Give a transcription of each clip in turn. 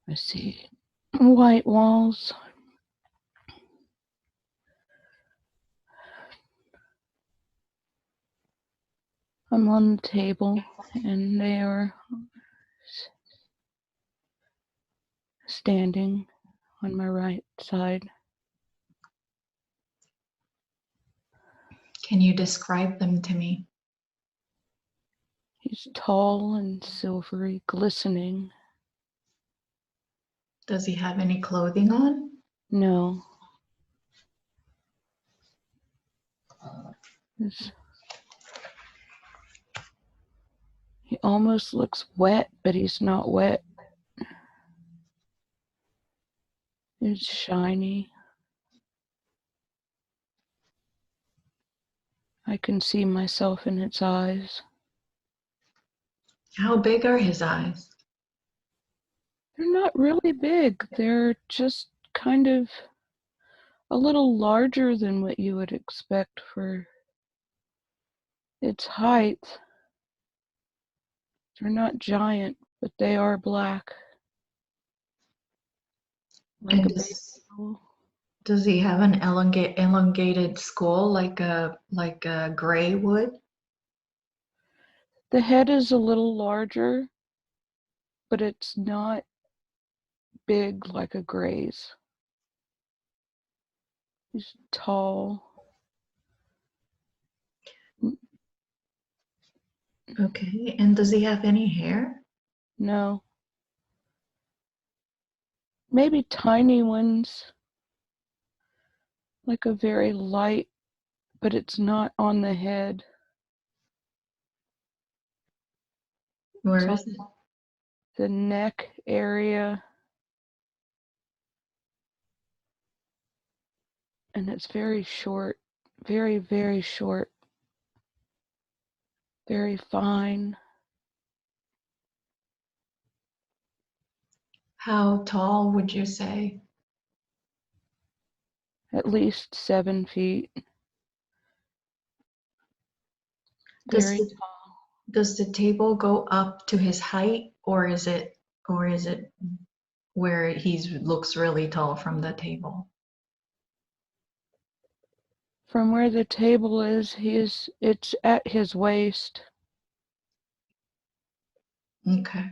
I see white walls. I'm on the table, and they are standing on my right side. Can you describe them to me? He's tall and silvery, glistening. Does he have any clothing on? No. He almost looks wet, but he's not wet. It's shiny. I can see myself in its eyes. How big are his eyes? They're not really big. They're just kind of a little larger than what you would expect for its height. They're not giant, but they are black. Like And a baseball. does he have an elongated skull like a gray would? The head is a little larger, but it's not big like a gray's. He's tall. Okay, and does he have any hair? No. Maybe tiny ones, like a very light, but it's not on the head. Where It's is it? the neck area, and it's very short, very, very short, very fine. How tall would you say? At least 7 feet. Does Very the, tall. does the table go up to his height, or is it where he looks really tall from the table? From where the table is, it's at his waist. Okay.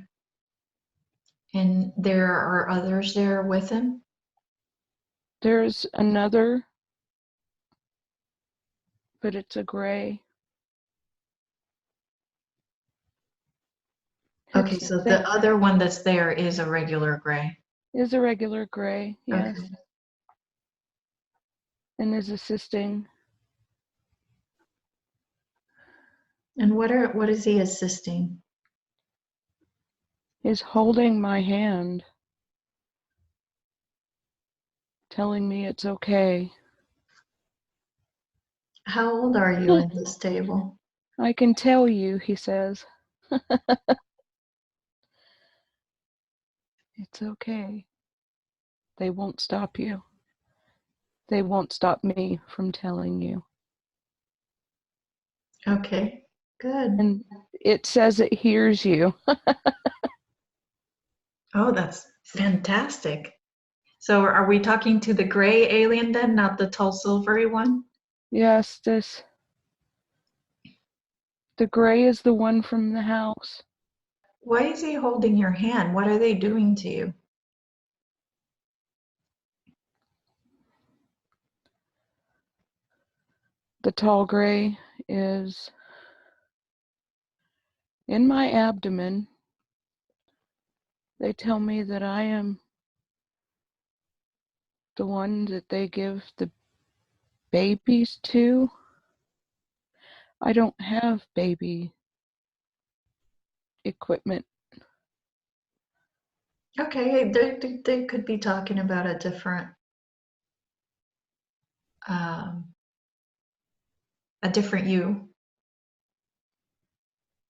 And there are others there with him? There's another, but it's a gray. Okay, so the other one that's there is a regular gray. Is a regular gray, yes. Okay. And is assisting. And what is he assisting? Is holding my hand, telling me it's okay. How old are you in this table? I can tell you, he says. It's okay. They won't stop you. They won't stop me from telling you. Okay, good. And it says it hears you. Oh, that's fantastic. So are we talking to the gray alien then, not the tall silvery one? Yes, the gray is the one from the house. Why is he holding your hand? What are they doing to you? The tall gray is in my abdomen. They tell me that I am the one that they give the babies to. I don't have baby equipment. Okay, they could be talking about um, a different you.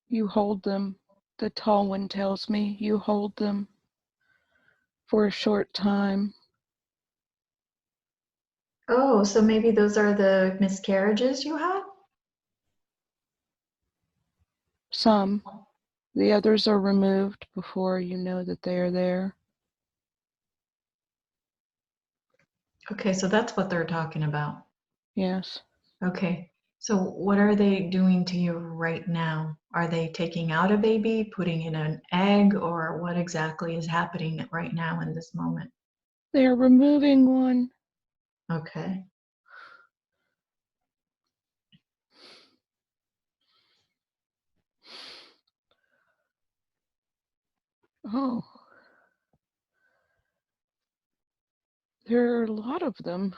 You hold them. The tall one tells me you hold them for a short time. Oh, so maybe those are the miscarriages you had? Some. The others are removed before you know that they are there. Okay, so that's what they're talking about. Yes. Okay. So what are they doing to you right now? Are they taking out a baby, putting in an egg, or what exactly is happening right now in this moment? They are removing one. Okay. Oh, there are a lot of them.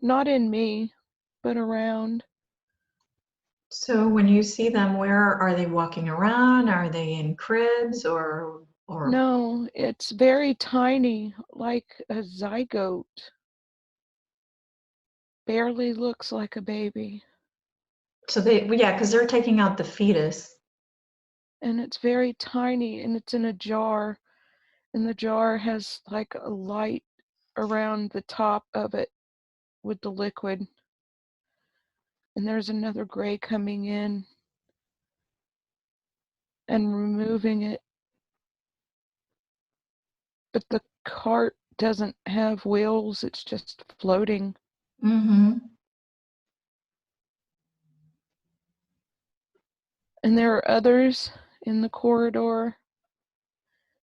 Not in me, but around. So when you see them, where are they walking around? Are they in cribs or No, it's very tiny, like a zygote. Barely looks like a baby. so they yeah, because they're taking out the fetus. And it's very tiny, and it's in a jar. And the jar has like a light around the top of it with the liquid. And there's another gray coming in and removing it. But the cart doesn't have wheels, it's just floating. Mm-hmm. And there are others in the corridor.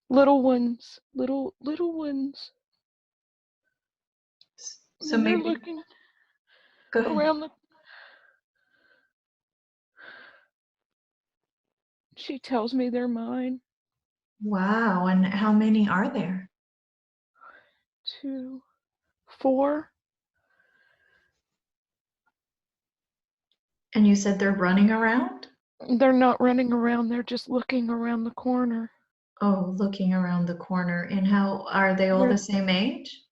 Little ones, little ones. So And they're maybe looking go ahead. around the. She tells me they're mine. Wow, and how many are there? 2, 4. And you said they're running around? They're not running around, they're just looking around the corner. Oh, looking around the corner. And how are they all They're the same age?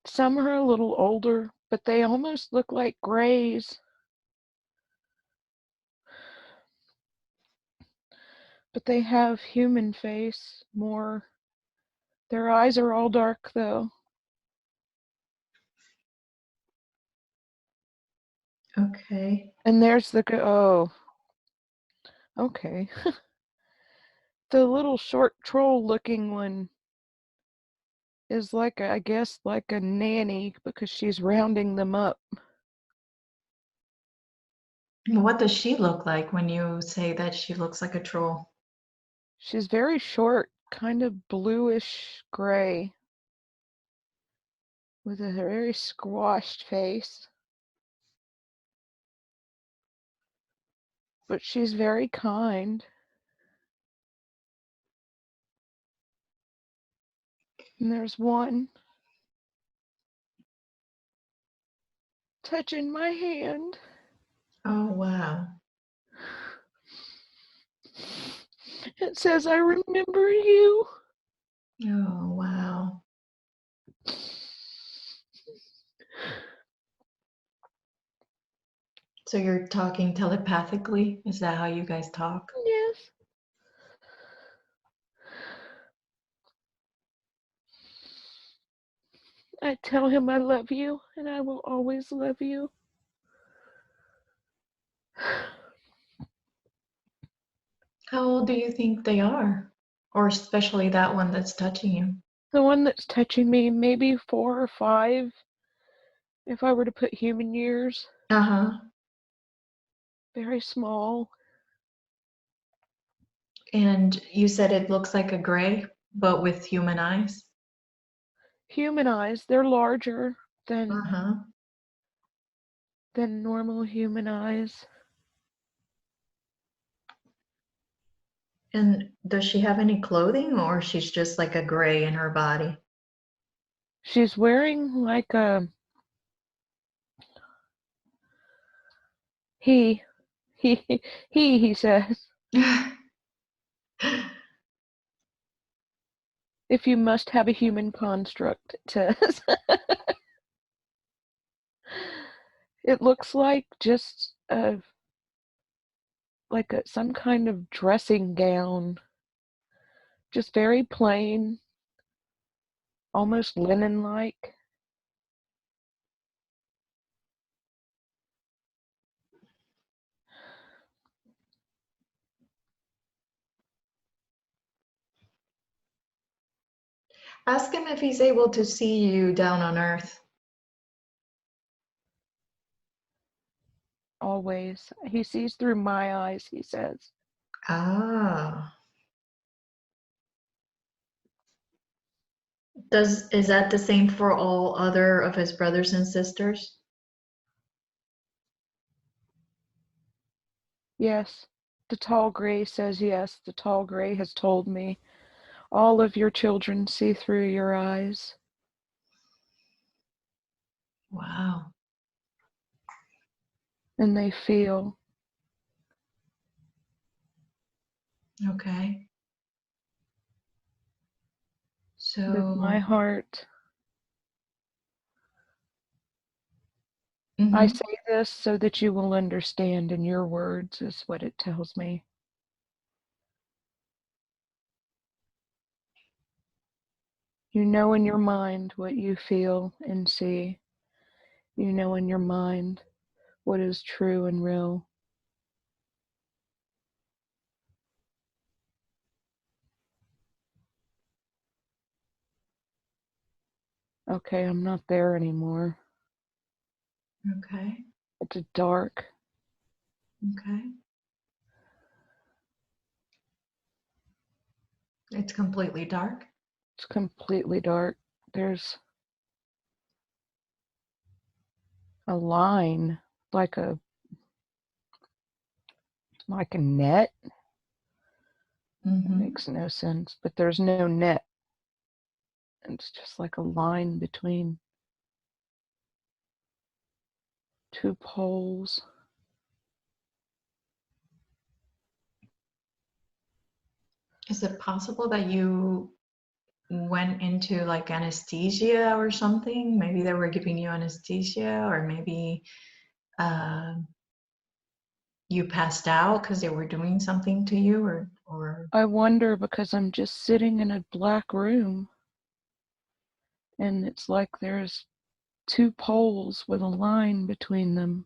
Some are a little older, but they almost look like grays. But they have human face more. Their eyes are all dark though. Okay. And there's the oh, okay. The little short troll looking one is like I guess like a nanny because she's rounding them up. What does she look like when you say that she looks like a troll? She's very short, kind of bluish gray, with a very squashed face. But she's very kind. And there's one touching my hand. Oh, wow. It says, I remember you. Oh, wow. So you're talking telepathically? Is that how you guys talk? Yes. I tell him I love you and I will always love you. How old do you think they are? Or especially that one that's touching you? The one that's touching me, maybe 4 or 5, if I were to put human years. Uh-huh. Very small. And you said it looks like a gray, but with human eyes? Human eyes, they're larger than Uh-huh. normal human eyes. And does she have any clothing or she's just like a gray in her body? She's wearing like a he he he says. If you must have a human construct, it says. It looks like just some kind of dressing gown, just very plain, almost linen-like. Ask him if he's able to see you down on Earth. Always. He sees through my eyes, he says. Ah. Is that the same for all other of his brothers and sisters? Yes. The tall gray says yes. The tall gray has told me. All of your children see through your eyes. Wow. And they feel Okay. with my So, heart. I mhm. say this so that you will understand in your words, is what it tells me. You know in your mind what you feel and see. You know in your mind what is true and real. Okay, I'm not there anymore. Okay. It's dark. Okay. It's completely dark. It's completely dark. There's a line, like a net. It Mm-hmm. makes no sense, but there's no net. It's just like a line between two poles. Is it possible that you went into like anesthesia or something? Maybe they were giving you anesthesia, or maybe uh, you passed out because they were doing something to you, or I wonder because I'm just sitting in a black room and it's like there's two poles with a line between them.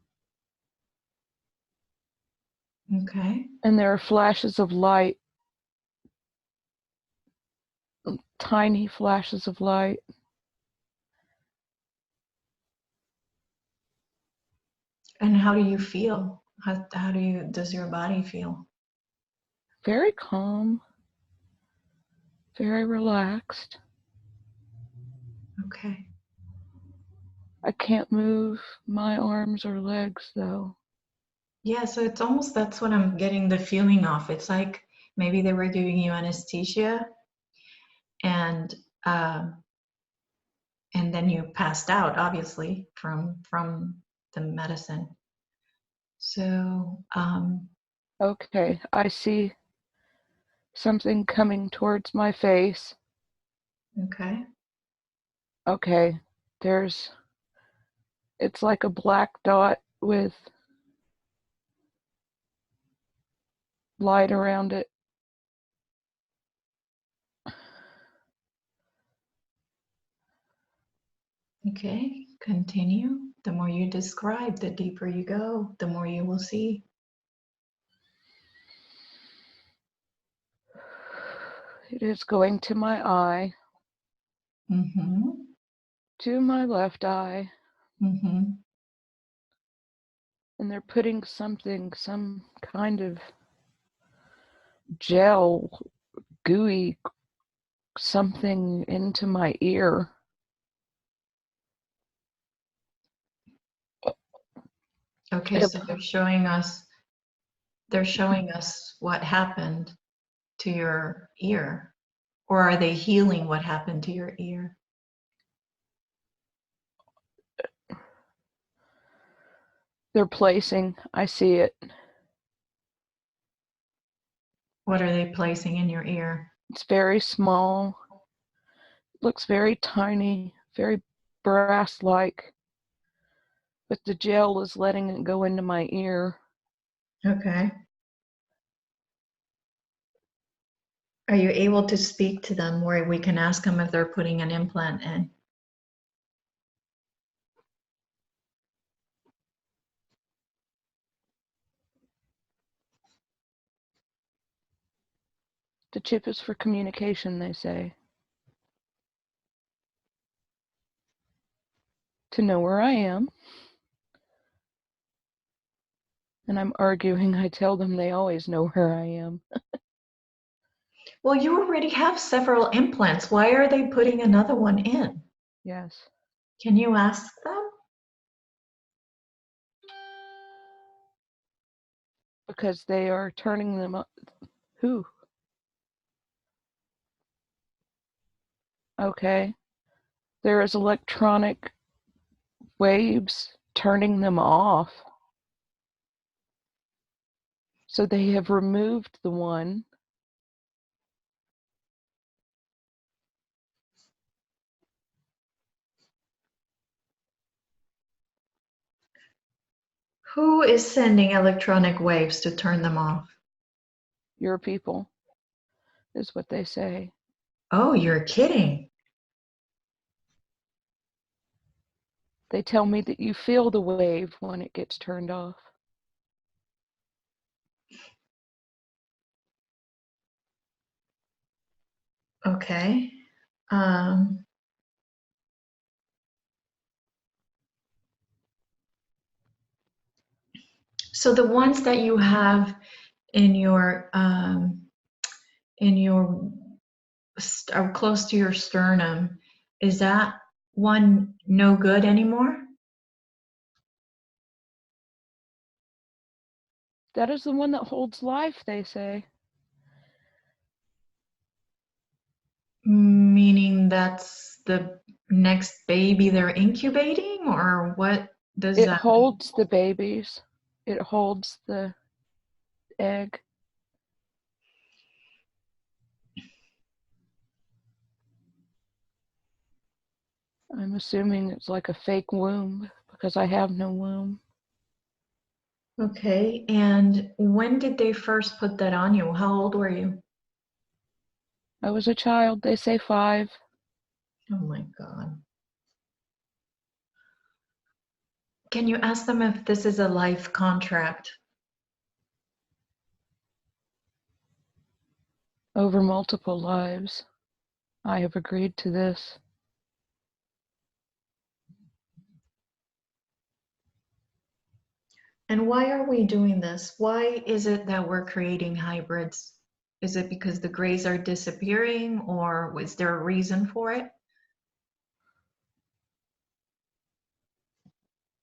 okay. And there are flashes of light, tiny flashes of light. And how do you feel? How does your body feel? Very calm, very relaxed. Okay. I can't move my arms or legs though. Yeah, so it's almost that's what I'm getting the feeling of. It's like maybe they were giving you anesthesia and um, and then you passed out, obviously, from the medicine. So, Okay, I see something coming towards my face. okay, Okay, there's, it's like a black dot with light around it. okay, continue. The more you describe, the deeper you go, the more you will see. It is going to my eye, Mm-hmm. to my left eye, Mm-hmm. and they're putting something, some kind of gel, gooey something into my ear. Okay, It, so they're showing us what happened to your ear, or are they healing what happened to your ear? they're placing, I see it. What are they placing in your ear? It's very small, looks very tiny, very brass like, but the gel is letting it go into my ear. Okay. Are you able to speak to them where we can ask them if they're putting an implant in? The chip is for communication, they say. to know where I am. And I'm arguing, I tell them they always know where I am. Well, you already have several implants. Why are they putting another one in? Yes. Can you ask them? Because they are turning them up. Who? Okay. There is electronic waves turning them off. So they have removed the one. Who is sending electronic waves to turn them off? Your people, is what they say. Oh, you're kidding. They tell me that you feel the wave when it gets turned off. Okay. Um, so the ones that you have in your in your or close to your sternum, is that one no good anymore? That is the one that holds life, they say. Meaning that's the next baby they're incubating, or what does It that mean? holds the babies. It holds the egg. I'm assuming it's like a fake womb because I have no womb. Okay, and when did they first put that on you? How old were you? I was a child, they say 5. Oh my God. Can you ask them if this is a life contract? Over multiple lives, I have agreed to this. And why are we doing this? Why is it that we're creating hybrids? Is it because the grays are disappearing, or was there a reason for it?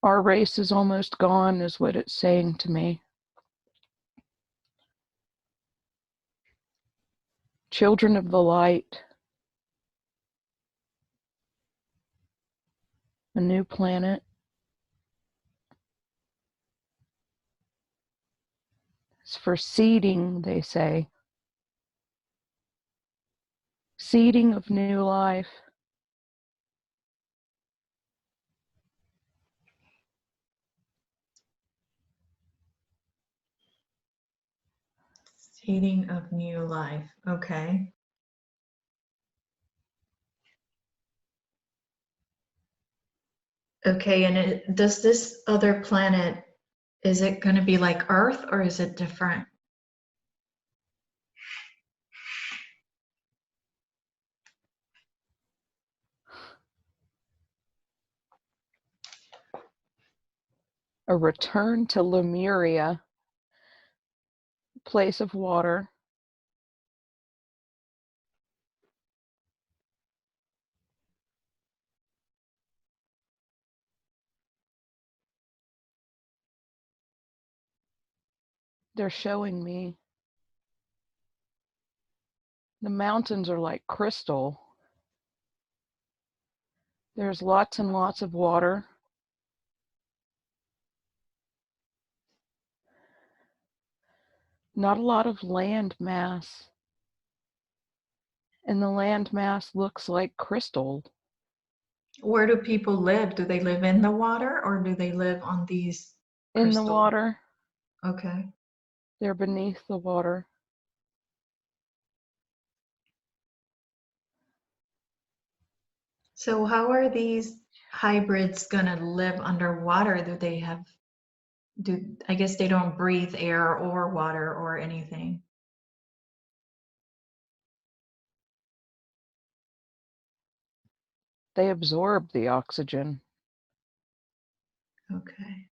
Our race is almost gone, is what it's saying to me. Children of the light, a new planet. It's for seeding, they say. Seeding of new life. Seeding of new life. Okay. Okay, and does this other planet, is it going to be like Earth or is it different? A return to Lemuria, place of water. They're showing me the mountains are like crystal. There's lots and lots of water. Not a lot of land mass. And the land mass looks like crystal. Where do people live? Do they live in the water or do they live on these In the crystal? water, Okay. they're beneath the water. So how are these hybrids gonna live underwater? I guess they don't breathe air or water or anything. They absorb the oxygen. Okay.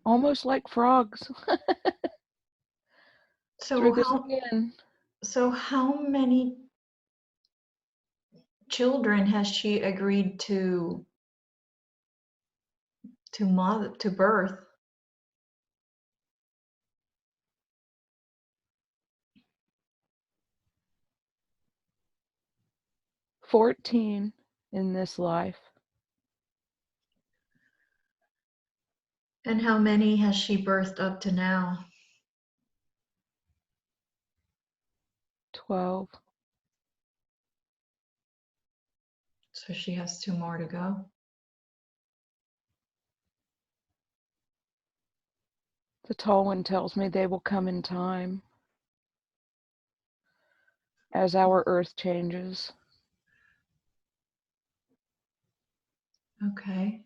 Almost like frogs So through the how skin. so how many children has she agreed to birth? 14 in this life. And how many has she birthed up to now? 12. So she has 2 more to go. The tall one tells me they will come in time as our earth changes. Okay.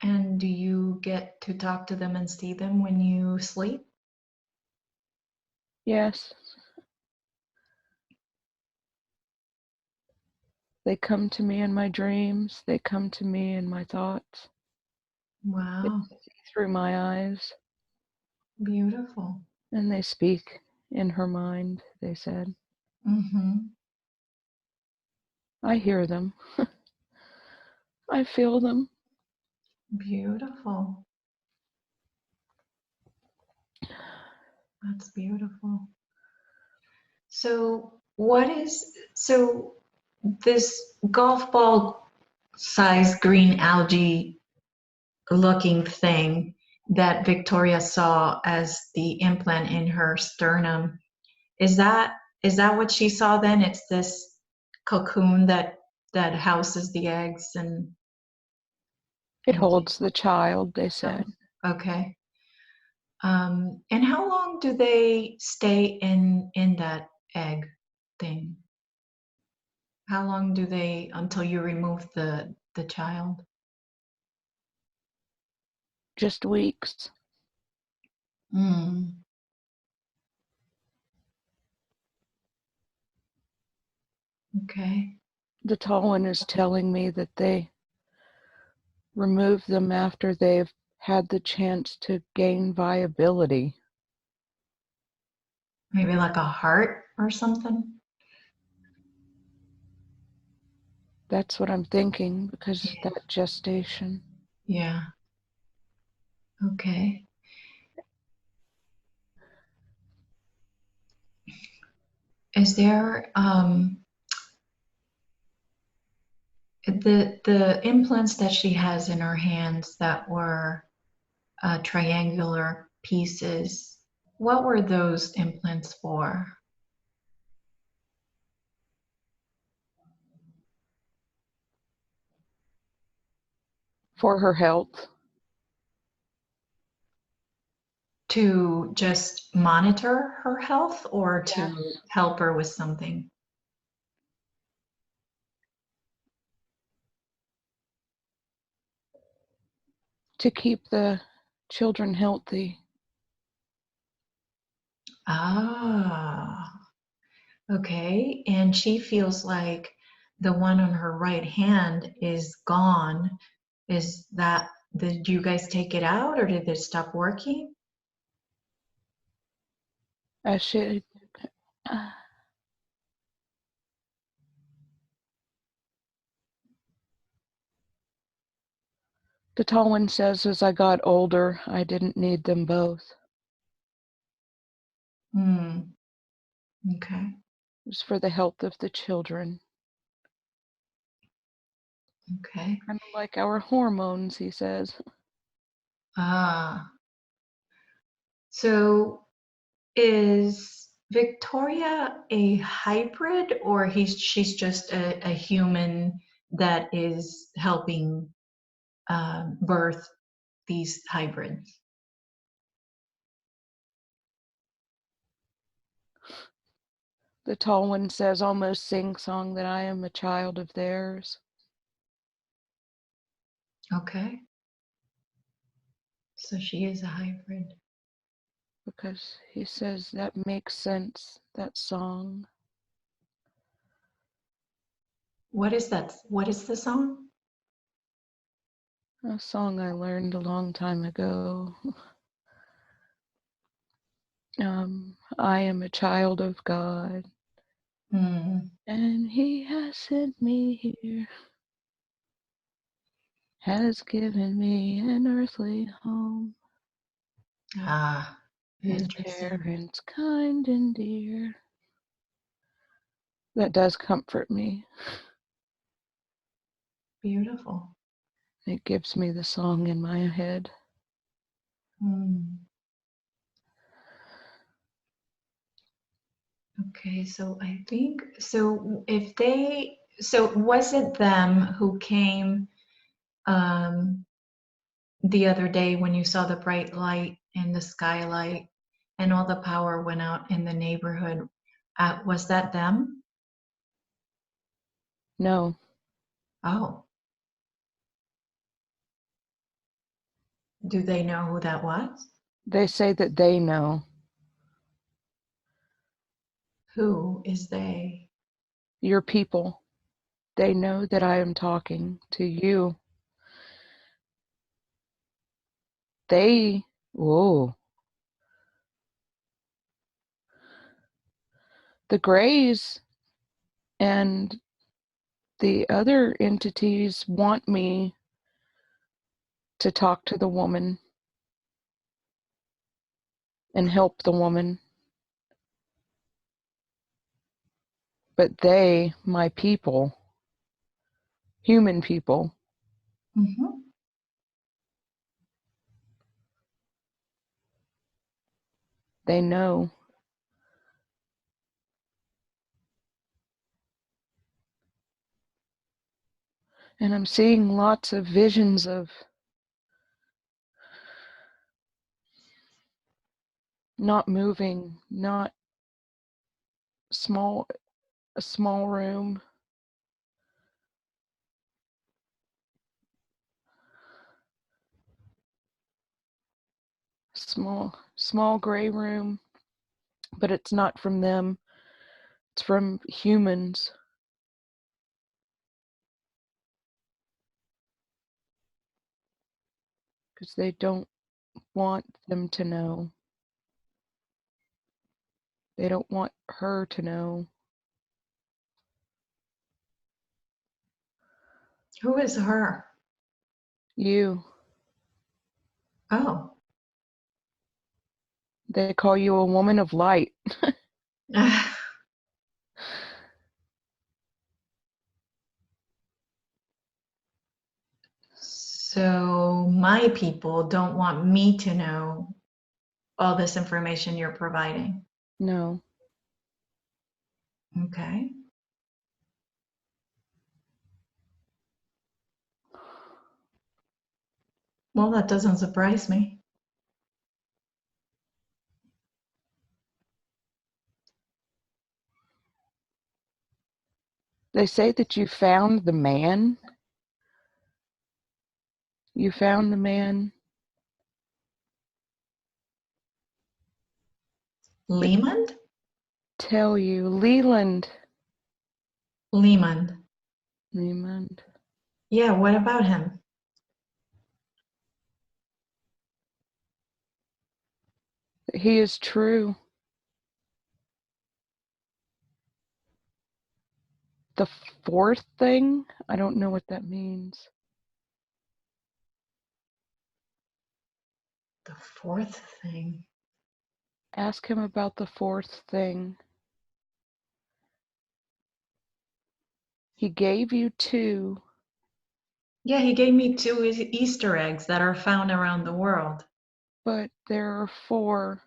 And do you get to talk to them and see them when you sleep? Yes. They come to me in my dreams. They come to me in my thoughts. They Wow. see through my eyes. Beautiful. And they speak in her mind, they said. Mm-hmm. I hear them. I feel them. Beautiful. That's beautiful. So this golf ball sized green algae looking thing that Victoria saw as the implant in her sternum, is that what she saw then? It's this cocoon that houses the eggs It and holds the child, they said. okay. And how long do they stay in that egg thing? How long do they until you remove the child? Just weeks. Mm, okay. The tall one is telling me that they remove them after they've had the chance to gain viability. Maybe like a heart or something? That's what I'm thinking Yeah. because that gestation. Yeah. Okay. Is there the implants that she has in her hands that were triangular pieces? What were those implants for? For her health. To just monitor her health or to Yes. help her with something? To keep the children healthy. Ah, okay. And she feels like the one on her right hand is gone. Is that, did you guys take it out or did it stop working? As she, the tall one says, as I got older, I didn't need them both. Hmm. Okay. It was for the health of the children. Okay. Kind of like our hormones, he says. Ah. So is Victoria a hybrid or she's just a human that is helping birth these hybrids? The tall one says, almost sing-song, that I am a child of theirs. Okay. So she is a hybrid. because he says that makes sense, that song. What is that? What is the song? A song I learned a long time ago. I am a child of God, Hmm. and he has sent me here, has given me an earthly home, Ah, with interesting. parents kind and dear. That does comfort me. Beautiful. It gives me the song in my head. Hmm. Okay, so I think so. If they, so was it them who came um, the other day when you saw the bright light in the skylight and all the power went out in the neighborhood? Was that them? No, Oh, do they know who that was? they say that they know. Who is they? Your people. They know that I am talking to you. They, whoa, the Greys and the other entities want me to talk to the woman and help the woman. But they, my people, human people, Hmm. they know. And I'm seeing lots of visions of not moving, not small, a small room, small gray room, but it's not from them. It's from humans because they don't want them to know. They don't want her to know. Who is her? You. Oh. They call you a woman of light. So my people don't want me to know all this information you're providing. No. Okay. Well, that doesn't surprise me. They say that you found the man. You found the man that Lehman? tell you, Leland. Lehman. Leland. Yeah, what about him? He is true. The fourth thing, I don't know what that means. The fourth thing. Ask him about the fourth thing. He gave you two, Yeah, he gave me two Easter eggs that are found around the world. but there are four,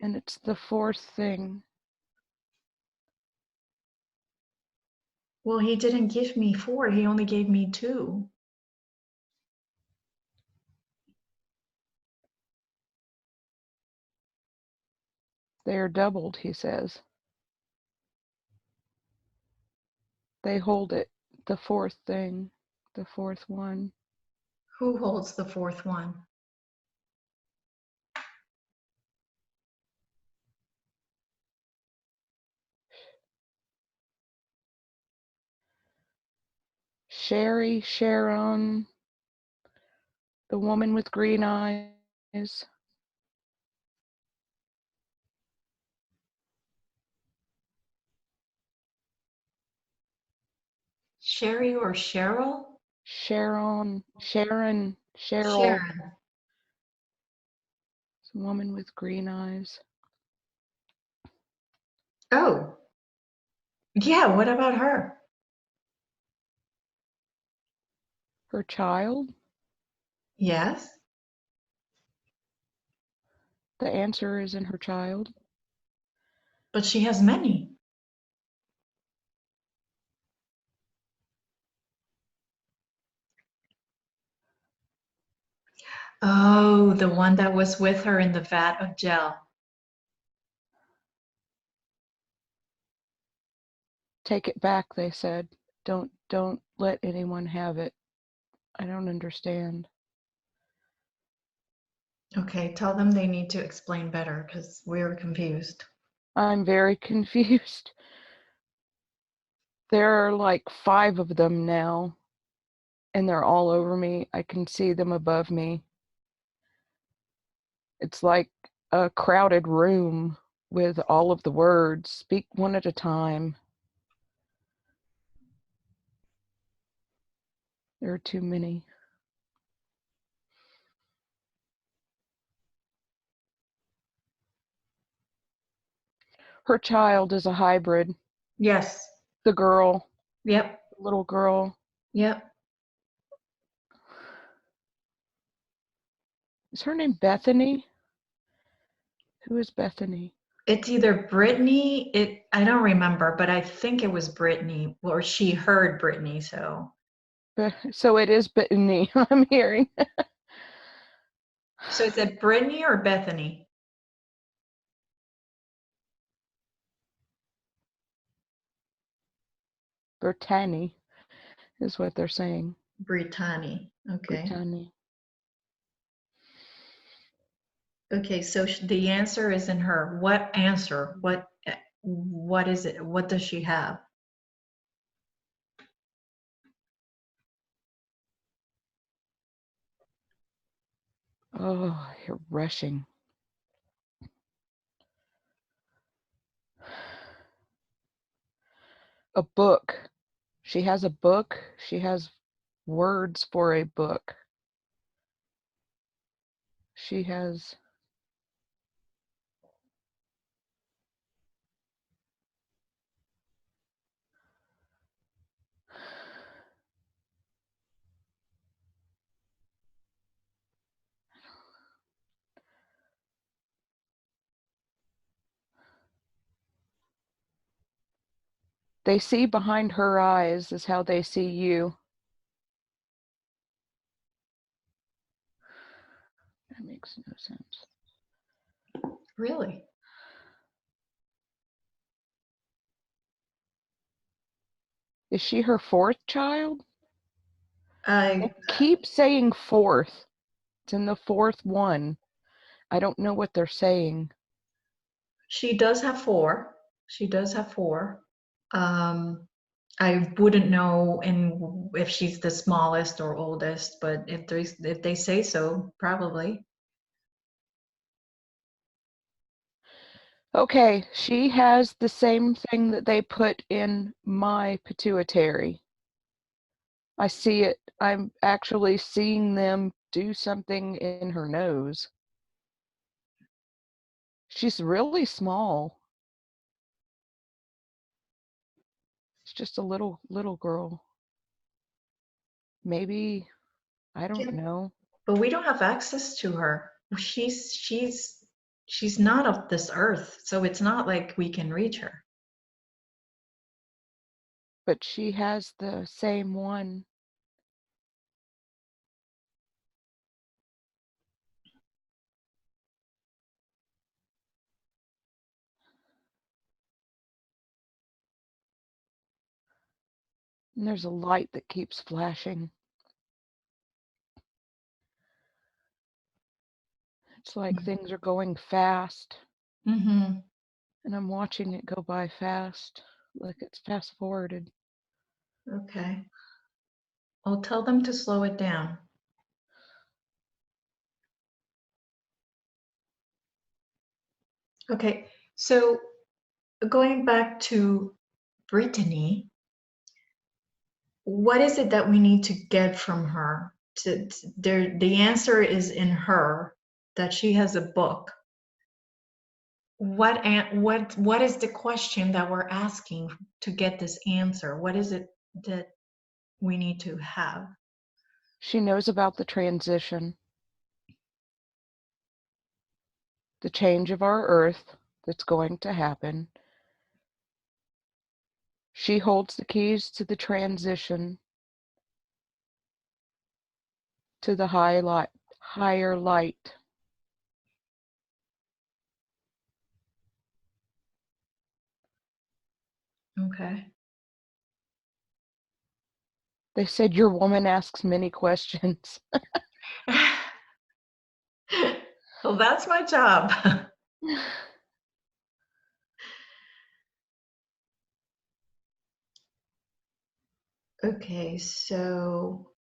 and it's the fourth thing. Well, he didn't give me four, he only gave me two. They are doubled, he says. They hold it, the fourth thing, the fourth one. Who holds the fourth one? Sherry, Sharon, the woman with green eyes. Sherry or Cheryl? Sharon, Cheryl, Sharon. the woman with green eyes. Oh, yeah, what about her? Her child? Yes, The answer is in her child. but she has many. Oh, the one that was with her in the vat of gel. Take it back, they said. Don't let anyone have it. I don't understand. Okay, tell them they need to explain better because we're confused. I'm very confused. There are like 5 of them now, and they're all over me. I can see them above me. It's like a crowded room with all of the words. Speak one at a time. There are too many. Her child is a hybrid. Yes. The girl, Yep. the little girl. Yep. Is her name Bethany? Who is Bethany? It's either Brittany, I don't remember, but I think it was Brittany, or she heard Brittany, so. So it is Bethany. I'm hearing. So is it Brittany or Bethany? Brittany is what they're saying. Brittany. Okay. Brittany. Okay, so the answer is in her. What answer? What is it? What does she have? Oh, you're rushing. A book. She has a book. She has words for a book. She has. They see behind her eyes is how they see you. That makes no sense. Really? Is she her 4th child? They I keep saying 4th. It's in the 4th one. I don't know what they're saying. She does have four. She does have four. Um, I wouldn't know if she's the smallest or oldest, but if they say so, probably. Okay, she has the same thing that they put in my pituitary. I see it. I'm actually seeing them do something in her nose. She's really small. It's just a little girl. Maybe, I don't Yeah, know. but we don't have access to her. She's not of this earth, so it's not like we can reach her. But she has the same one. And there's a light that keeps flashing. It's like things are going fast, Mm-hmm. and I'm watching it go by fast, like it's fast forwarded. Okay. I'll tell them to slow it down. Okay, so going back to Brittany, what is it that we need to get from her? The answer is in her, that she has a book. What is the question that we're asking to get this answer? What is it that we need to have? She knows about the transition, the change of our Earth that's going to happen. She holds the keys to the transition to the higher light. Okay. They said your woman asks many questions. Well, that's my job. Okay, so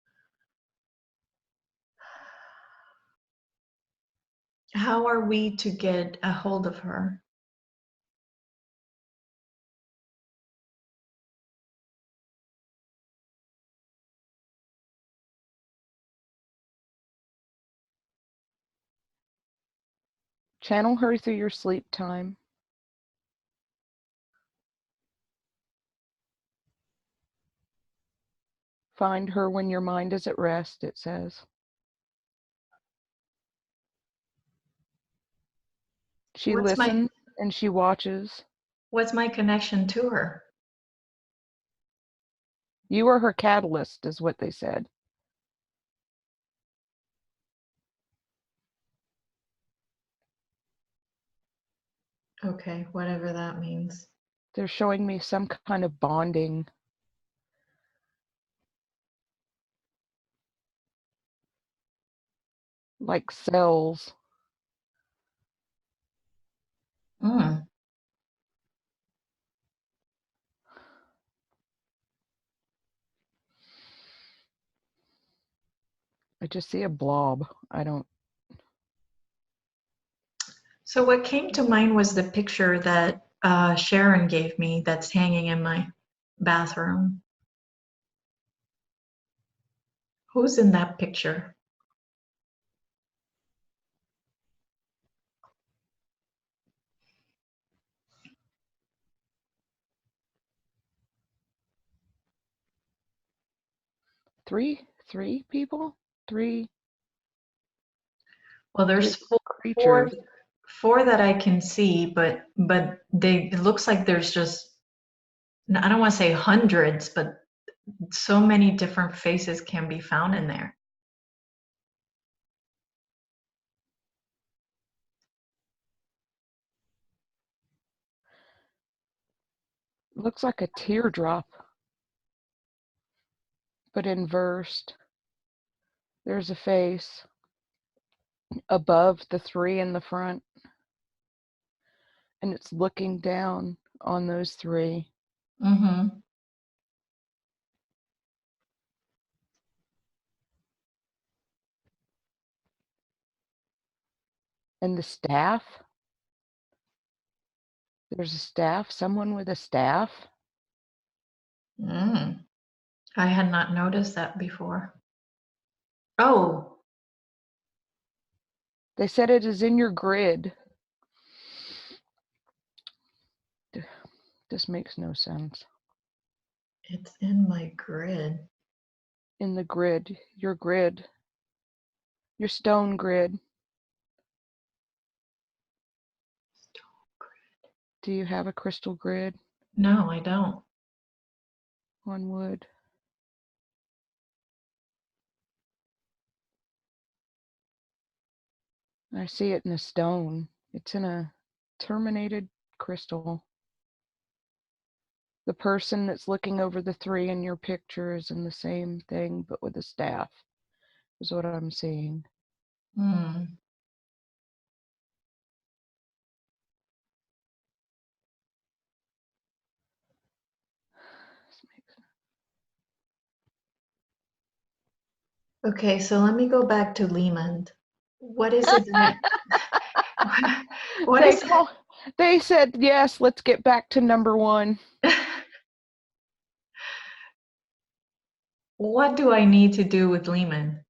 how are we to get a hold of her? Channel her through your sleep time. Find her when your mind is at rest, it says. She What's my listens and she watches. what's my connection to her? You are her catalyst, is what they said. Okay, whatever that means. They're showing me some kind of bonding. Like cells. Mm. I just see a blob. I don't. So what came to mind was the picture that Sharon gave me that's hanging in my bathroom. Who's in that picture? Three people? Three Well, there's four, creatures. four that I can see, but it looks like there's just, I don't want to say hundreds, but so many different faces can be found in there. Looks like a teardrop, but inversed. There's a face above the three in the front, and it's looking down on those three. Mm-hmm. And the staff, there's a staff, someone with a staff. Mm. I had not noticed that before. Oh, They said it is in your grid. This makes no sense. it's in my grid. In the grid, your stone grid. Do you have a crystal grid No, I don't. on wood? I see it in a stone. It's in a terminated crystal. The person that's looking over the three in your picture is in the same thing, but with a staff, is what I'm seeing. Hmm. Okay, so let me go back to Lehman. What is it that what They is call. They said yes. Let's get back to number one. what do I need to do with Lehman?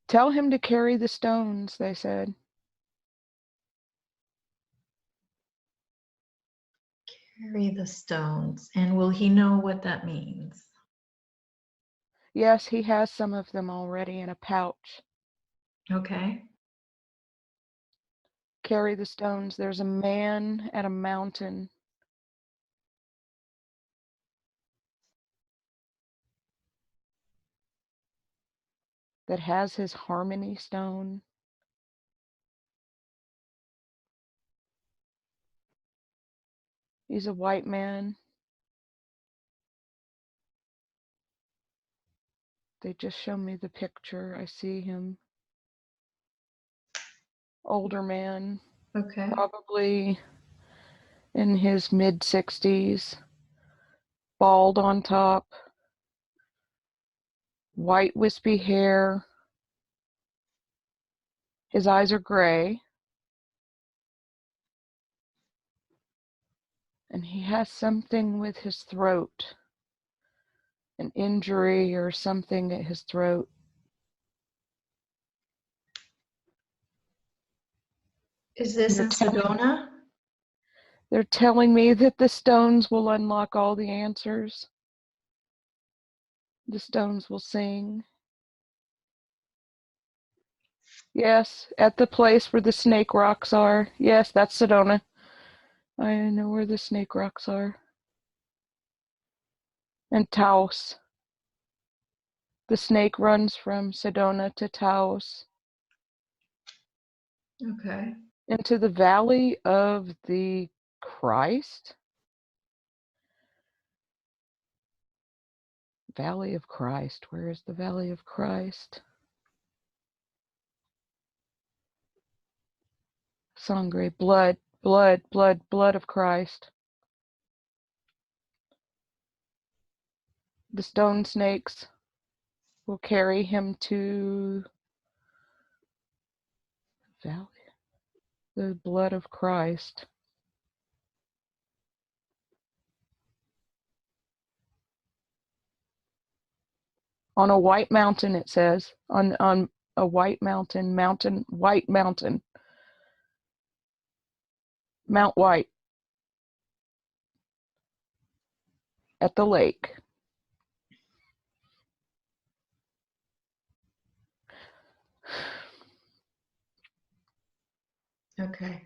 Tell him to carry the stones. They said. Carry the stones. And will he know what that means? Yes, he has some of them already in a pouch. Okay. Carry the stones. There's a man at a mountain that has his harmony stone. He's a white man. They just show me the picture. I see him. Older man, Okay. probably in his mid 60s, bald on top, white wispy hair. His eyes are gray, and he has something with his throat, an injury or something at his throat. Is this They're in telling Sedona? they're telling me that the stones will unlock all the answers. The stones will sing. Yes, at the place where the snake rocks are. Yes, that's Sedona. I know where the snake rocks are. And Taos. The snake runs from Sedona to Taos Okay. into the Valley of the Christ. Valley of Christ. Where is the Valley of Christ? Sangre, blood, blood, blood, blood of Christ. The stone snakes will carry him to Valley, the blood of Christ. On a white mountain, it says. On a white mountain, white mountain, Mount White, at the lake. Okay.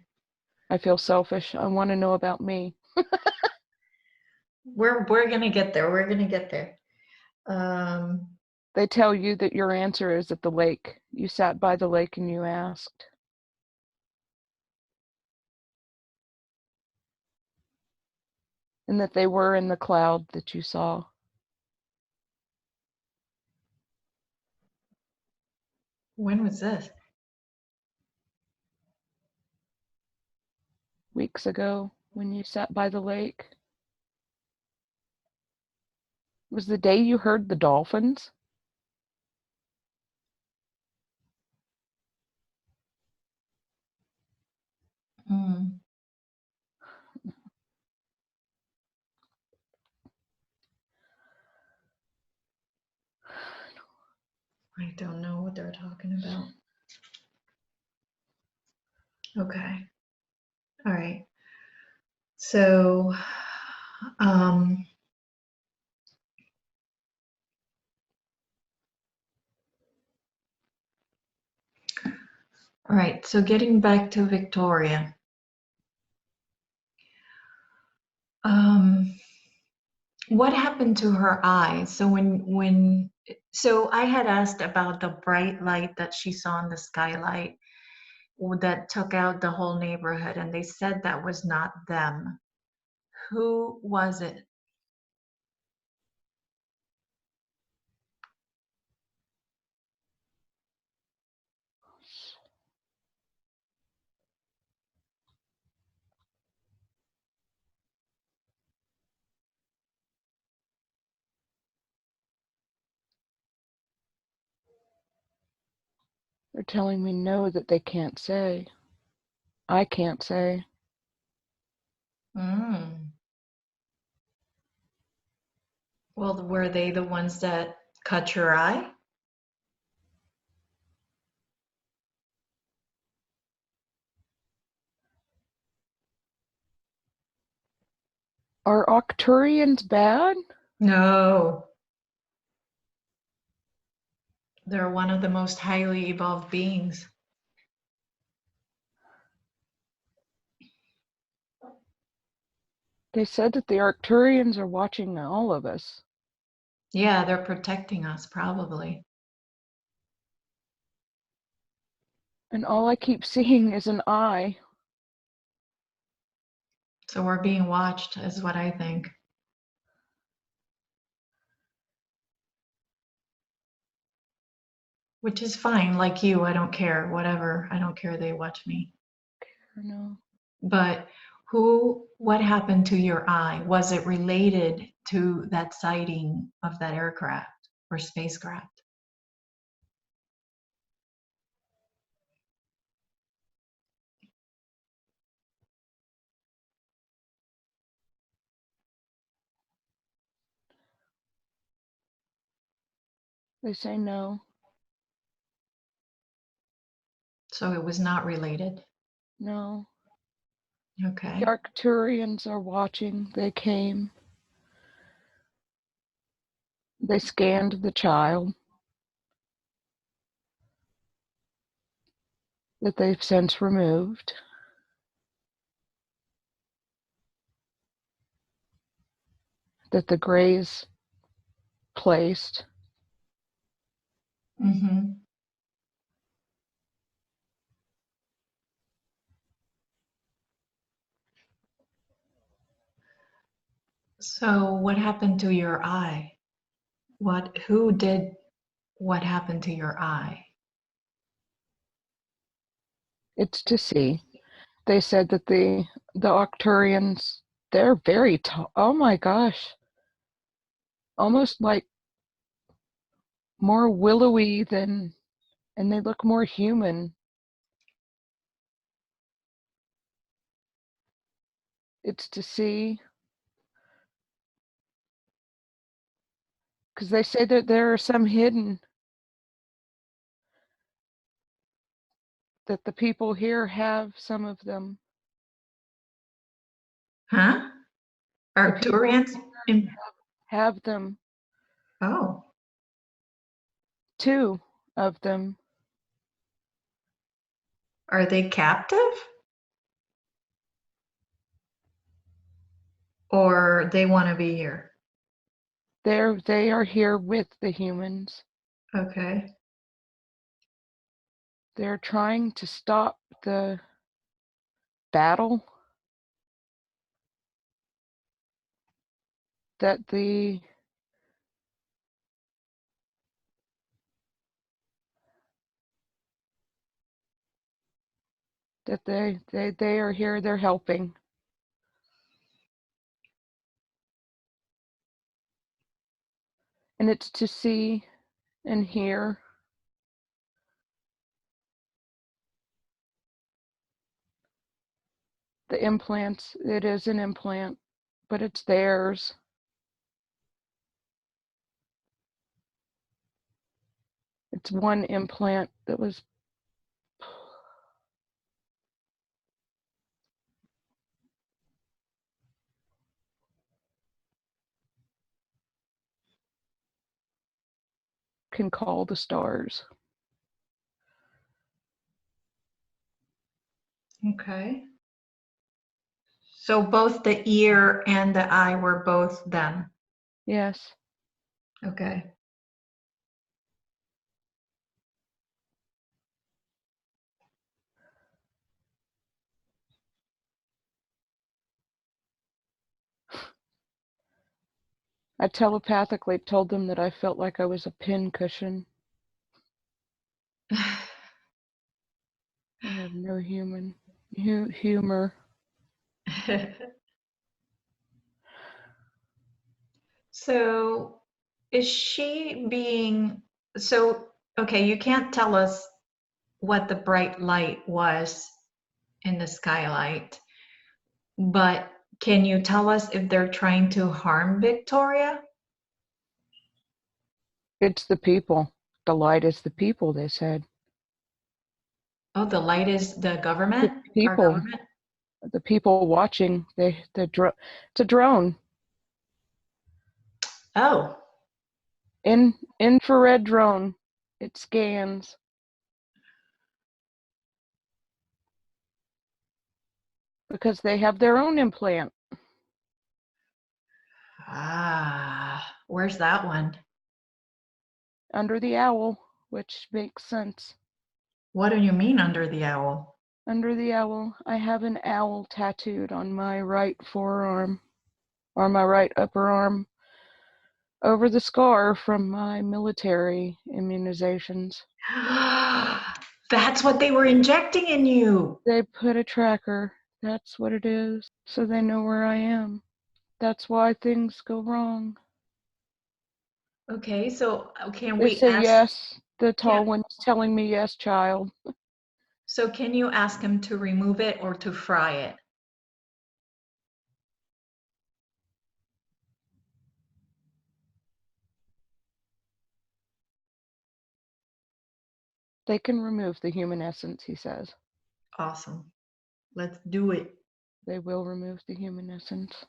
I feel selfish. I want to know about me. We're gonna get there. We're gonna get there. Um, They tell you that your answer is at the lake. You sat by the lake and you asked. And that they were in the cloud that you saw when was this? weeks ago when you sat by the lake. It was the day you heard the dolphins. Hmm. I don't know what they're talking about. Okay. All right. So, um, all right. So getting back to Victoria. Um, what happened to her eyes? So so I had asked about the bright light that she saw in the skylight that took out the whole neighborhood, and they said that was not them. Who was it? They're telling me no, that they can't say. I can't say. Mm. Well, were they the ones that cut your eye? Are Arcturians bad? No. They're one of the most highly evolved beings. They said that the Arcturians are watching all of us. Yeah, they're protecting us, probably. And all I keep seeing is an eye. So we're being watched, is what I think. Which is fine, like you, I don't care, whatever. I don't care, they watch me. I don't know. But what happened to your eye? Was it related to that sighting of that aircraft or spacecraft? They say no. So it was not related. No. The Okay. Arcturians are watching. They came. They scanned the child that they've since removed. That the Greys placed. Mm-hmm. So what happened to your eye? Who did what happened to your eye? It's to see. They said that the Arcturians, they're very tall. Oh my gosh. Almost like more willowy than, and they look more human. It's to see. Because they say that there are some hidden, that the people here have some of them. Huh? The people Arcturians? have them. Oh, 2 of them. are they captive? Or they want to be here? They are here with the humans. Okay. They're trying to stop the battle that they are here. They're helping. And it's to see and hear. The implants, it is an implant, but it's theirs. It's one implant that was can call the stars. Okay. So both the ear and the eye were both them. Yes. Okay. I telepathically told them that I felt like I was a pin cushion. I have no humor. So is she being so okay, you can't tell us what the bright light was in the skylight, but can you tell us if they're trying to harm Victoria? It's the people. The light is the people, they said. Oh, the light is the The government? Our people, government? the people watching, it's a drone, Oh, infrared drone. It scans because they have their own implant where's that one? under the owl, which makes sense. What do you mean under the owl? Under the owl, I have an owl tattooed on my right forearm, or my right upper arm, over the scar from my military immunizations. That's what they were injecting in you. They put a tracker. That's what it is. So they know where I am. That's why things go wrong. Okay, so can They we say ask, yes. The tall can one is telling me yes, child. so can you ask him to remove it or to fry it? They can remove the human essence, he says. Awesome. Let's do it. They will remove the human essence.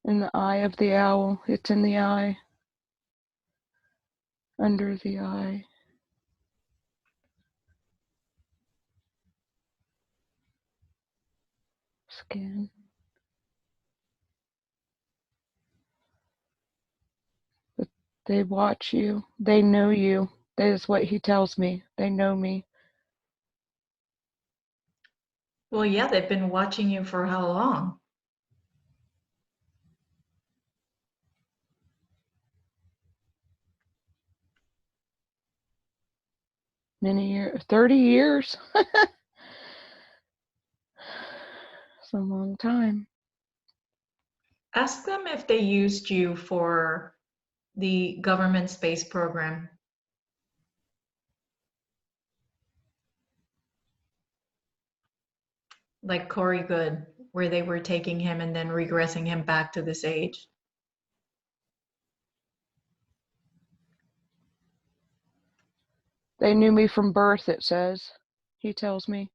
In the eye of the owl. It's in the eye. Under the eye. Skin. But they watch you. They know you. That is what he tells me. They know me. Well, yeah, they've been watching you for how long? Many years. 30 years. It's a long time. Ask them if they used you for the government space program. Like Corey Good, where they were taking him and then regressing him back to this age. They knew me from birth, it says. He tells me.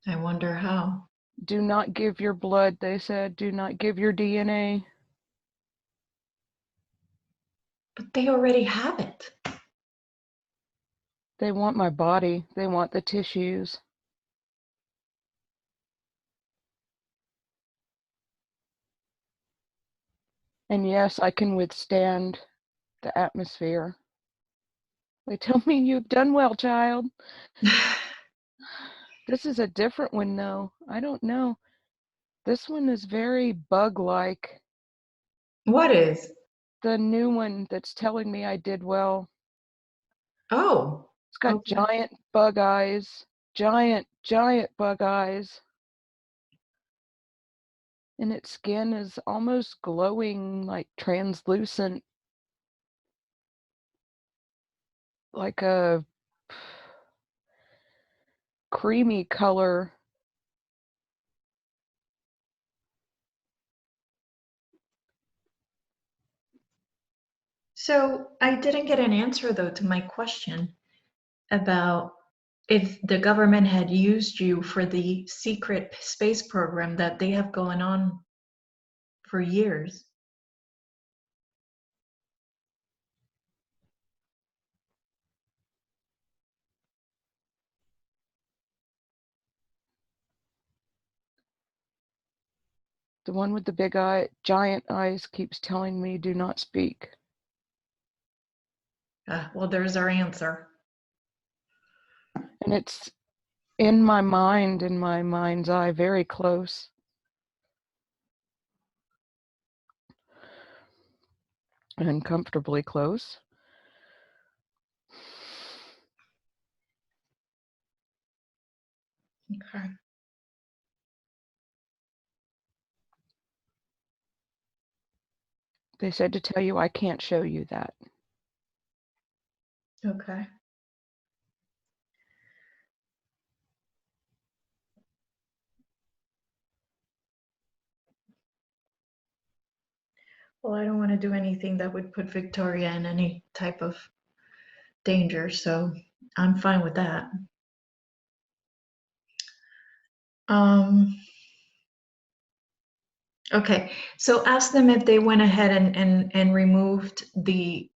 I wonder how. Do not give your blood, they said. Do not give your DNA. But they already have it. They want my body. They want the tissues. And yes, I can withstand the atmosphere. They tell me you've done well, child. This is a different one, though. I don't know. This one is very bug-like. What is? The new one that's telling me I did well. Oh, It's got okay. giant bug eyes. Giant bug eyes. And its skin is almost glowing, like translucent, like a creamy color. So I didn't get an answer though to my question about if the government had used you for the secret space program that they have going on for years. The one with the big giant eyes keeps telling me do not speak. Well, there's our answer. And it's in my mind, in my mind's eye, very close. Uncomfortably close. Okay. They said to tell you I can't show you that. Okay. Well, I don't want to do anything that would put Victoria in any type of danger, so I'm fine with that. Okay, so ask them if they went ahead and removed the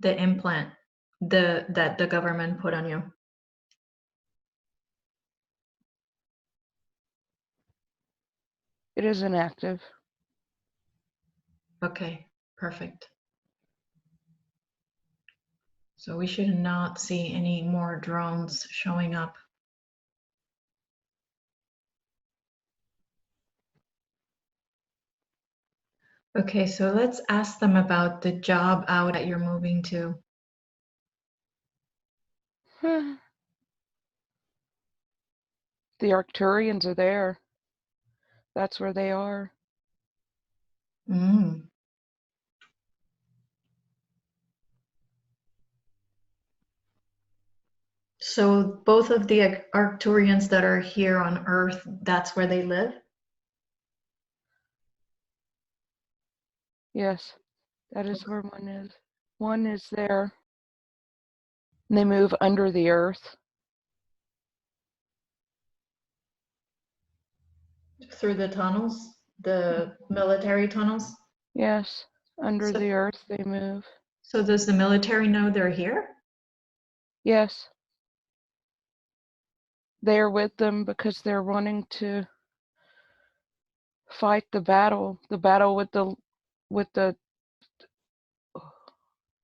implant that the government put on you. It is inactive. Okay, perfect. So we should not see any more drones showing up. Okay, so let's ask them about the job out that you're moving to. The Arcturians are there. That's where they are. Mm. So both of the Arcturians that are here on Earth, that's where they live? Yes, that is where one is. One is there. And they move under the earth. Through the tunnels, the military tunnels? Yes, under So, the earth they move. so does the military know they're here? Yes. They are with them because they're wanting to fight the battle with the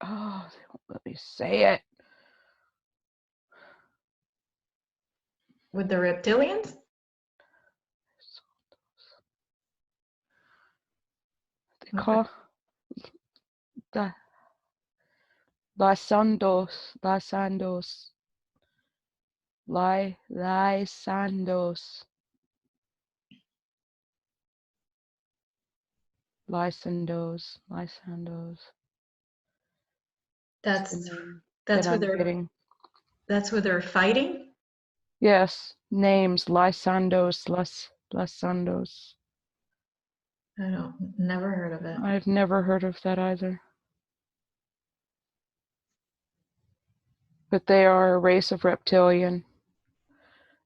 oh, let me say it. With the reptilians? They Okay. call the Lysandos, Lysandos, Lysandos, Lysandos, Lysandos. That's the name that That's who I'm they're getting. that's who they're fighting? Yes, names Lysandos, Lysandos. I don't never heard of it. I've never heard of that either. But they are a race of reptilian.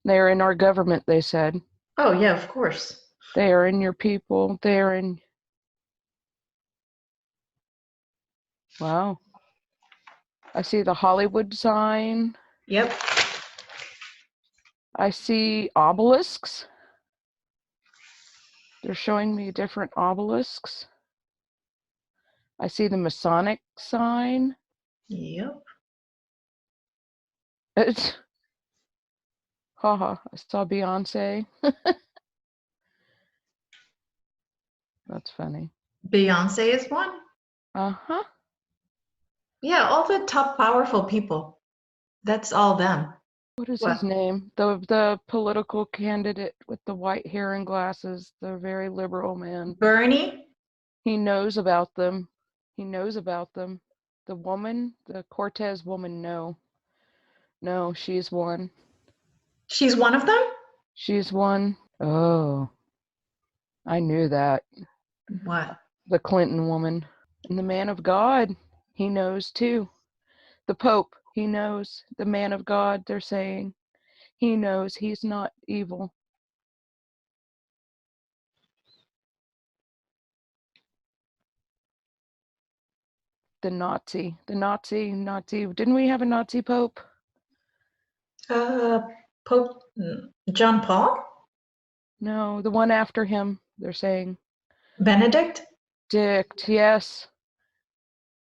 They are in our government, they said. Oh yeah, of course. They are in your people. They are in. Wow. I see the Hollywood sign. Yep. I see obelisks. They're showing me different obelisks. I see the Masonic sign. Yep. It's, haha, I saw Beyonce. That's funny. Beyonce is one? Uh-huh. Yeah, all the top powerful people. That's all them. What is What? his name? The political candidate with the white hair and glasses, the very liberal man. Bernie? He knows about them. He knows about them. The woman, the Cortez woman, no. No, she's one. She's one of them? She's one. Oh, I knew that. What? The Clinton woman. And the man of God, he knows too. The Pope, he knows. The man of God, they're saying. He knows he's not evil. The Nazi. Nazi. Didn't we have a Nazi Pope? Uh, Pope John Paul? No, the one after him, they're saying. Benedict? Dict, yes.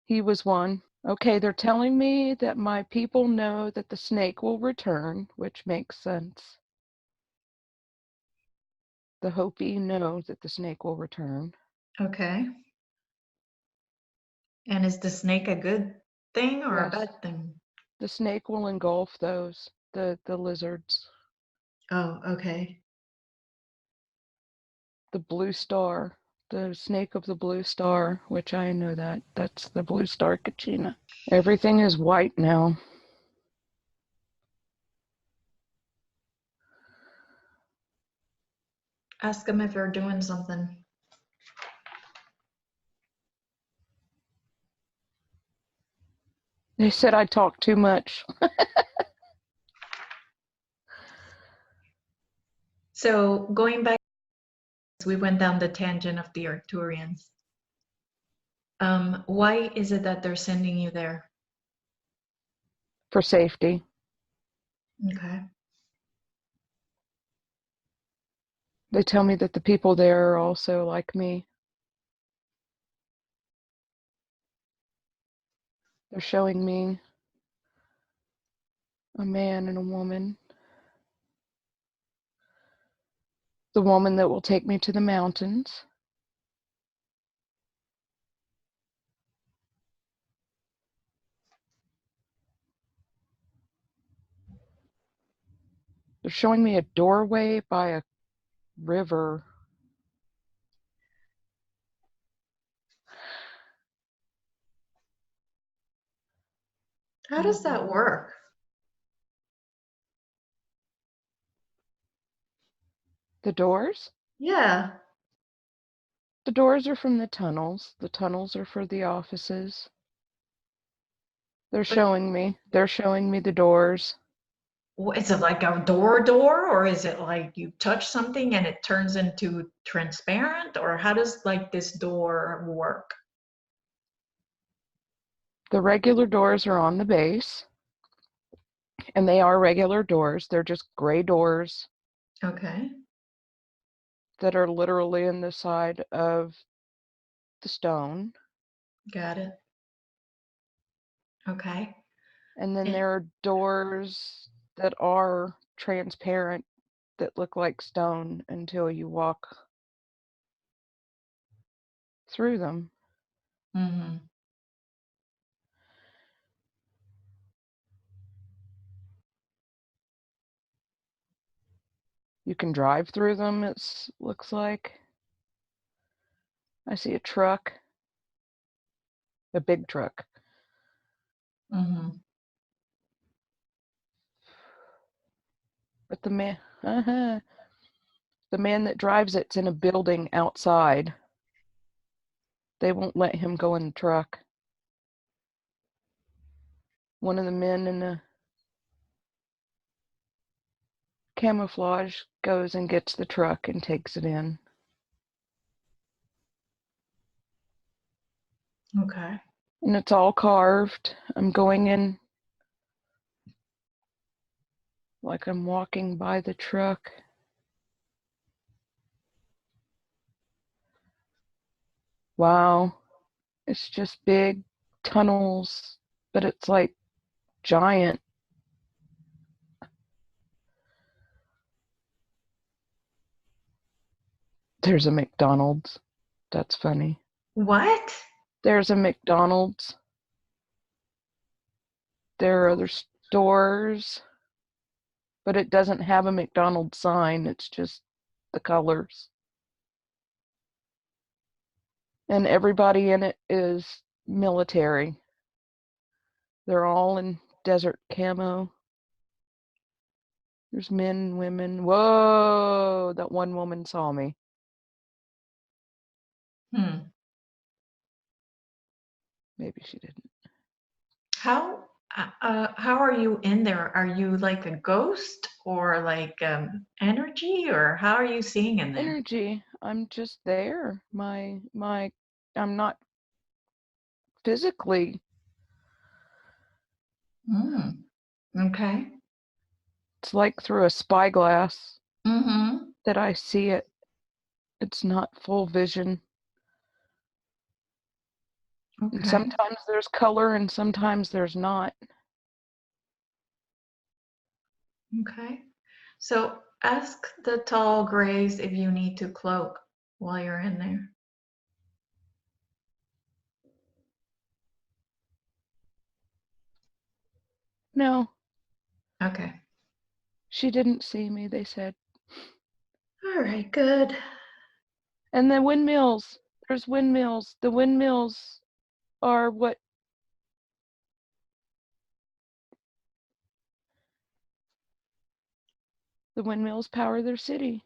He was one. Okay, they're telling me that my people know that the snake will return, which makes sense. The Hopi know that the snake will return. Okay. And is the snake a good thing or a Yes. bad thing? The snake will engulf those, the lizards. Oh, okay. The blue star. the snake of the blue star, which I know that's the blue star Kachina. Everything is white now. Ask them if they're doing something. They said I talk too much. So going back, we went down the tangent of the Arcturians. Why is it that they're sending you there? For safety. Okay. They tell me that the people there are also like me. They're showing me a man and a woman. The woman that will take me to the mountains. They're showing me a doorway by a river. How does that work? The doors? Yeah. The doors are from the tunnels. The tunnels are for the offices. They're But showing me. They're showing me the doors. is it like a door, or is it like you touch something and it turns into transparent, or how does like this door work? The regular doors are on the base, and they are regular doors. They're just gray doors Okay. that are literally in the side of the stone. Got it. Okay. And then And, there are doors that are transparent that look like stone until you walk through them. mm-hmm. You can drive through them, it looks like. I see a truck, a big truck. Mm-hmm. But the man that drives it's in a building outside. They won't let him go in the truck. One of the men in the camouflage goes and gets the truck and takes it in. Okay. And it's all carved. I'm going in like I'm walking by the truck. Wow. It's just big tunnels, but it's like giant. There's a McDonald's. That's funny. What? There's a McDonald's. There are other stores, but it doesn't have a McDonald's sign. It's just the colors. And everybody in it is military. They're all in desert camo. There's men and women. Whoa, that one woman saw me. Hmm. Maybe she didn't. How how are you in there? Are you like a ghost or like energy, or how are you seeing in there? Energy. I'm just there. I'm not physically. Mm. Okay. It's like through a spyglass Mm-hmm. that I see it. It's not full vision. And Okay. sometimes there's color and sometimes there's not. Okay. So ask the tall grays if you need to cloak while you're in there. No, Okay. she didn't see me, they said. All right, good. And the windmills. There's windmills. The windmills are what the windmills power their city.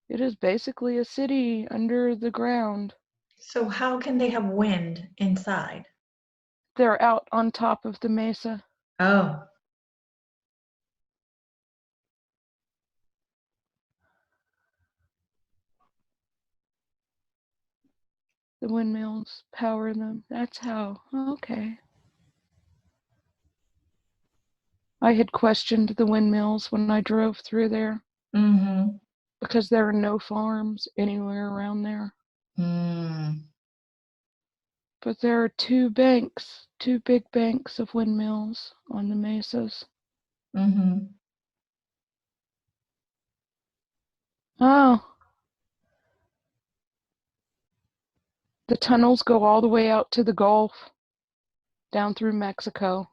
It is basically a city under the ground. So how can they have wind inside? They're out on top of the mesa. Oh, The windmills power them. That's how. Okay. I had questioned the windmills when I drove through there mm-hmm. because there are no farms anywhere around there. Mm. But there are two banks, two big banks of windmills on the mesas. Mm-hmm. Oh, the tunnels go all the way out to the Gulf, down through Mexico.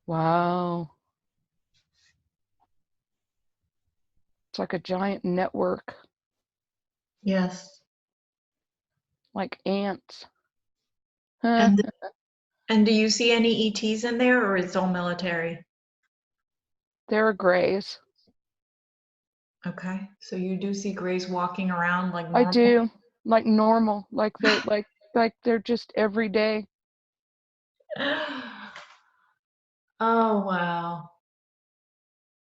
Wow. It's like a giant network, Yes. like ants. Huh. And and do you see any ETs in there, or it's all military? There are grays. Okay. So you do see grays walking around like I normal? do, like normal, like they're just every day. Oh, wow.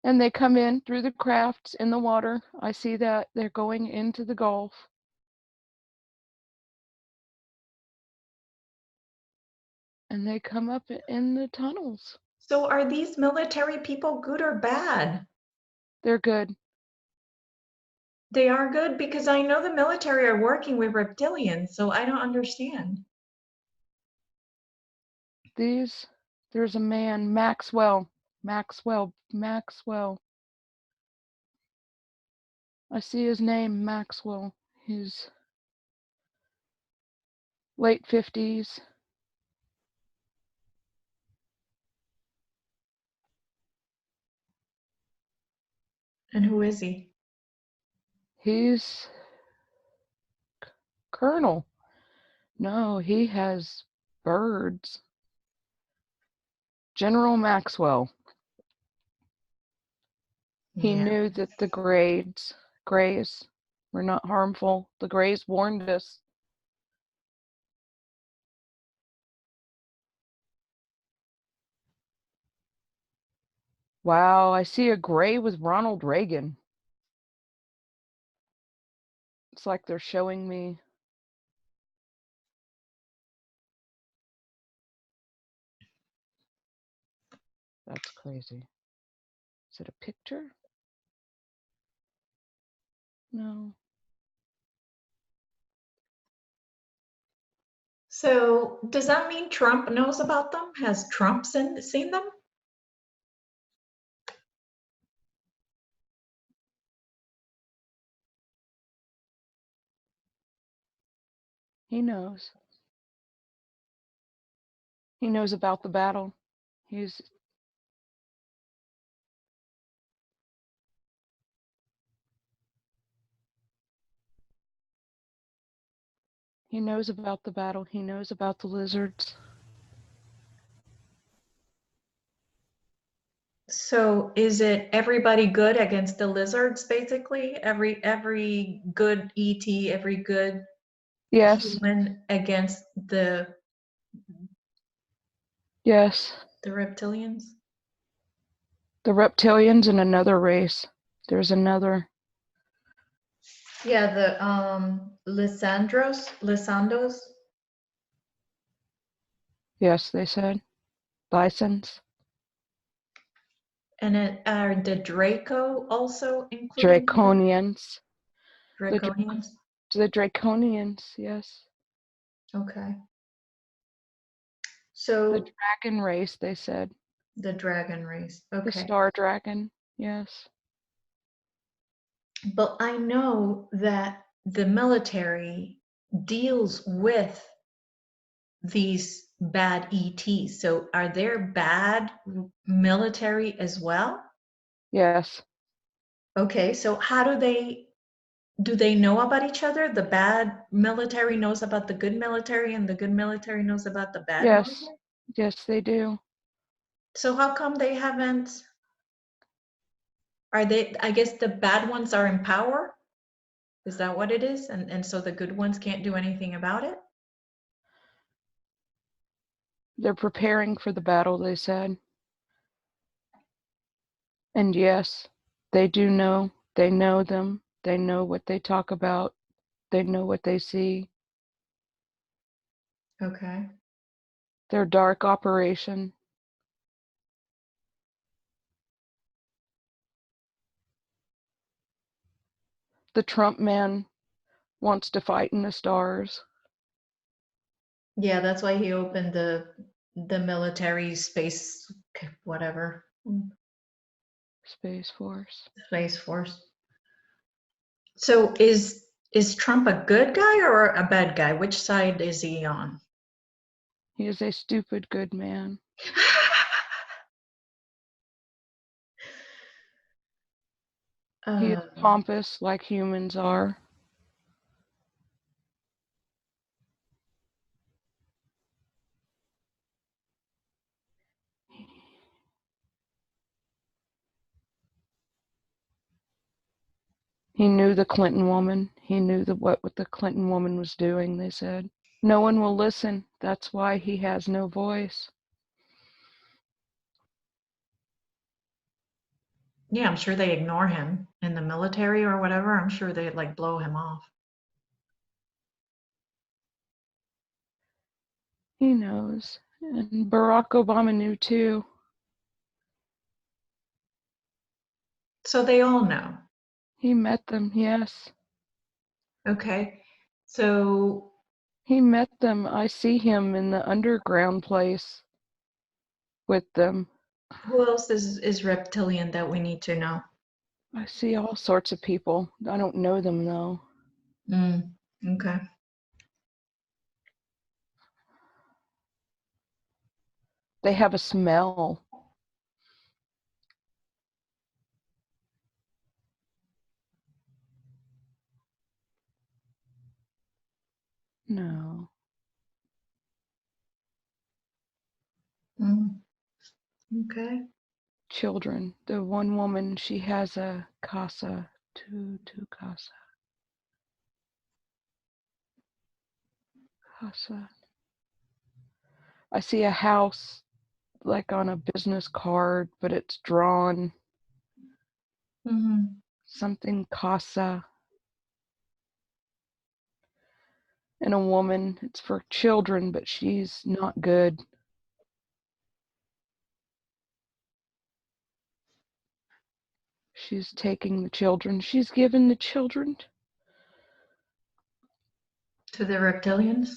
And they come in through the crafts in the water. I see that they're going into the Gulf. And they come up in the tunnels. So are these military people good or bad? They're good. They are good because I know the military are working with reptilians, so I don't understand. There's a man, Maxwell. Maxwell. I see his name, Maxwell. He's late 50s. And who is he? He's Colonel. No, he has birds. General Maxwell. He Yeah. knew that the grays were not harmful. The grays warned us. Wow, I see a gray with Ronald Reagan. It's like they're showing me. That's crazy. Is it a picture? No. So does that mean Trump knows about them? Has Trump seen them? He knows. He knows about the battle. He's he knows about the battle. He knows about the lizards. So is it everybody good against the lizards, basically? Every good ET, every good Yes. human against Yes. the reptilians? The reptilians and another race. There's another. Yeah, the Lisandos. Yes, they said. Bisons. And are the Draco also included in the Draconians. The Draconians? the Draconians, yes. Okay. The So dragon race, they said. the dragon race. The Okay. star dragon, yes. But I know that the military deals with these bad ETs. So are there bad military as well? Yes. Okay, so how do they know about each other? The bad military knows about the good military, and the good military knows about the bad Yes, military? yes, they do. So how come they haven't, are they, I guess the bad ones are in power? Is that what it is? And so the good ones can't do anything about it? They're preparing for the battle, they said. And yes, they do know. They know them. They know what they talk about. They know what they see. Okay. Their dark operation. The Trump man wants to fight in the stars. Yeah, that's why he opened the military space, whatever, Space Force. space force. So is Trump a good guy or a bad guy? Which side is he on? He is a stupid good man. He is uh, pompous like humans are. He knew the Clinton woman. He knew what the Clinton woman was doing, they said. No one will listen. That's why he has no voice. yeah, I'm sure they ignore him in the military or whatever. I'm sure they like blow him off. He knows. And Barack Obama knew too. So they all know. He met them, yes. Okay. So He met them. I see him in the underground place with them. who else is reptilian that we need to know? I see all sorts of people. I don't know them though. Mm, okay. They have a smell. No. Mm, okay. Children. The one woman, she has a casa. Two casa. Casa. I see a house like on a business card, but it's drawn Mm-hmm. something casa. And a woman, it's for children, but she's not good. She's taking the children. She's given the children. To the reptilians.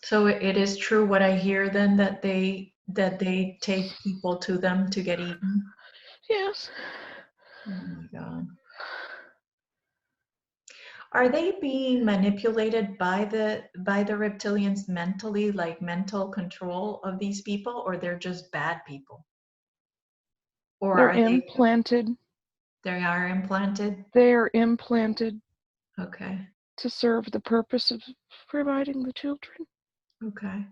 So it is true what I hear then that they take people to them to get eaten. Yes. Oh my God. Are they being manipulated by the reptilians mentally, like mental control of these people, or they're just bad people? Or They're are implanted. they are implanted? They're implanted Okay. to serve the purpose of providing the children. Okay.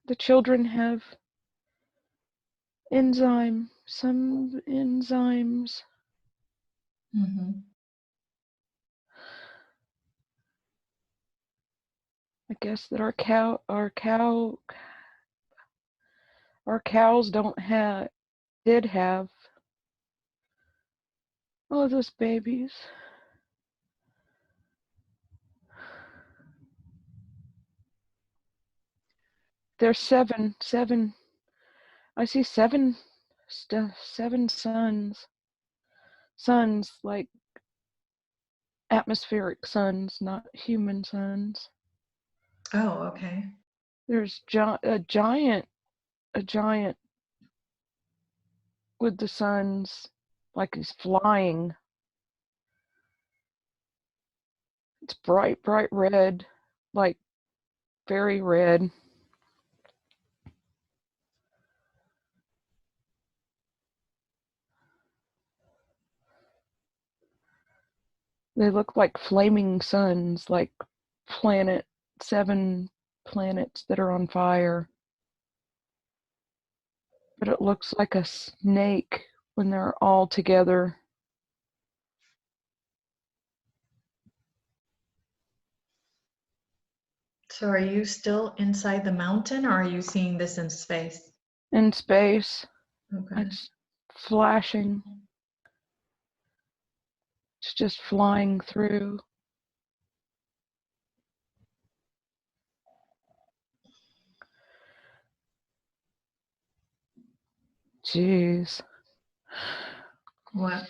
The children have some enzymes, Mm-hmm. I guess, that our cows don't have, did have. Oh, those babies. There's seven. I see seven suns like atmospheric suns, not human suns. Oh, okay. There's a giant with the suns, like he's flying. It's bright red, like very red. They look like flaming suns, like 7 planets that are on fire. But it looks like a snake when they're all together. So are you still inside the mountain, or are you seeing this in space? In space, Okay. it's flashing. It's just flying through. Jeez. What?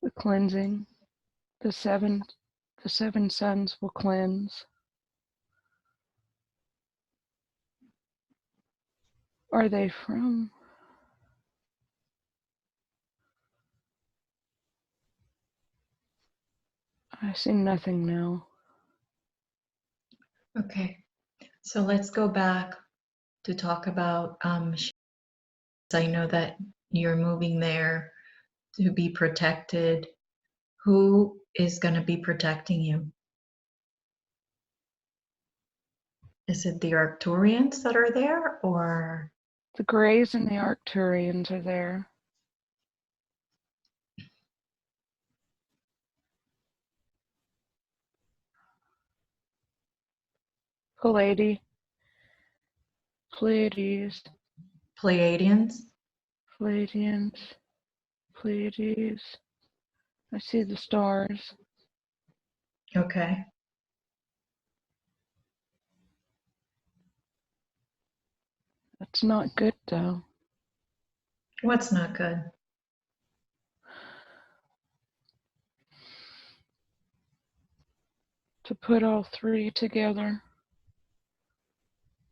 The cleansing. The seven suns will cleanse. Are they from? I see nothing now. Okay. So let's go back to talk about I know that you're moving there to be protected. Who is going to be protecting you? Is it the Arcturians that are there, or? The Greys and the Arcturians are there. Pleiades. Pleiadians. Pleiades. I see the stars. Okay. That's not good though. What's not good? To put all three together.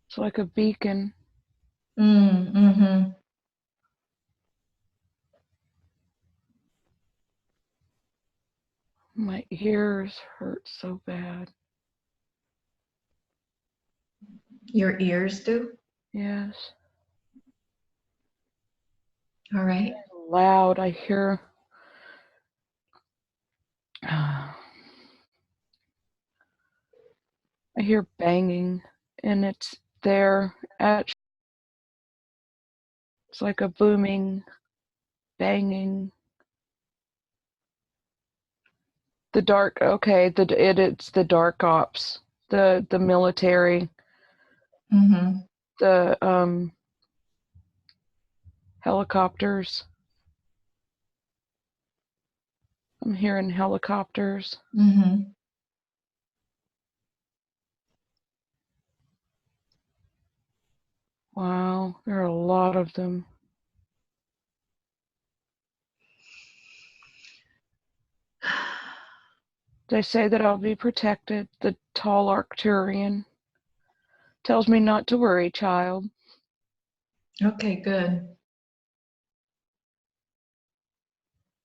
It's like a beacon. Mm-hmm. My ears hurt so bad. Your ears do? Yes. All right. Loud. I hear. I hear banging, and it's there at. It's like a booming, banging. The dark. Okay. It's the dark ops. The military. Mm-hmm. The helicopters. I'm hearing helicopters. Mm-hmm. Wow, there are a lot of them. They say that I'll be protected. The tall Arcturian tells me not to worry, child. Okay, good.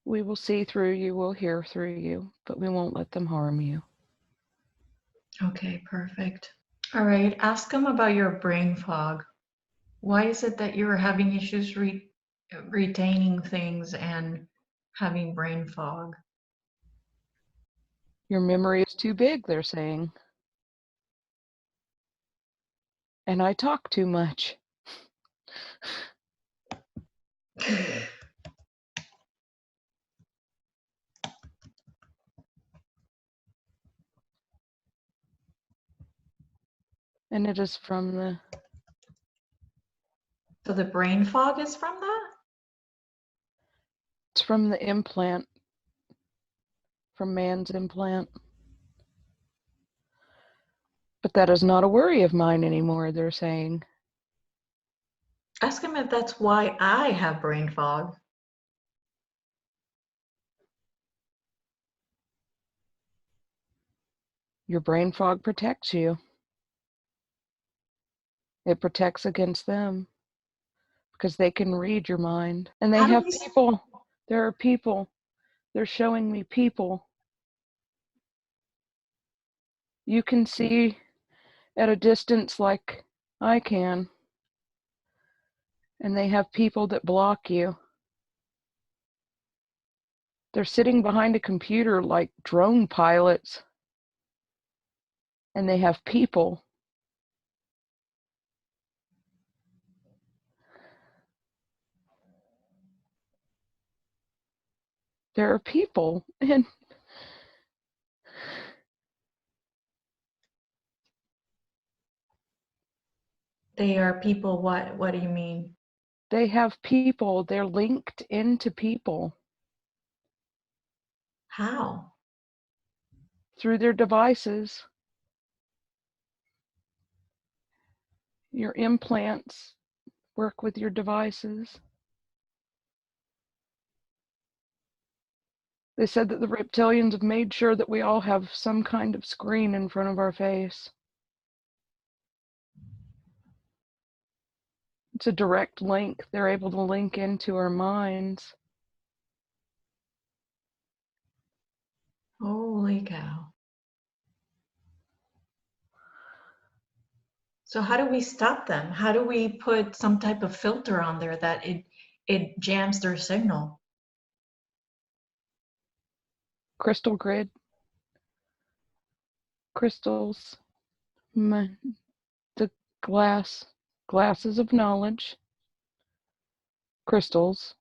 We will see through you, we'll hear through you, but we won't let them harm you. Okay, perfect. All right, ask them about your brain fog. Why is it that you're having issues retaining things and having brain fog? Your memory is too big, they're saying. And I talk too much. And it is from the. So the brain fog is from that? It's from the implant. From man's implant. But that is not a worry of mine anymore, they're saying. Ask him if that's why I have brain fog. Your brain fog protects you. It protects against them. Because they can read your mind. And they How do have we? people. There are people. They're showing me people. You can see at a distance like I can, and they have people that block you. They're sitting behind a computer like drone pilots, and they have people. There are people, and They are people. What do you mean? they have people. They're linked into people How? through their devices. Your implants work with your devices. They said that the reptilians have made sure that we all have some kind of screen in front of our face. It's a direct link. They're able to link into our minds. Holy cow. So how do we stop them? How do we put some type of filter on there that it jams their signal? Crystal grid, crystals, the glasses of knowledge, crystals.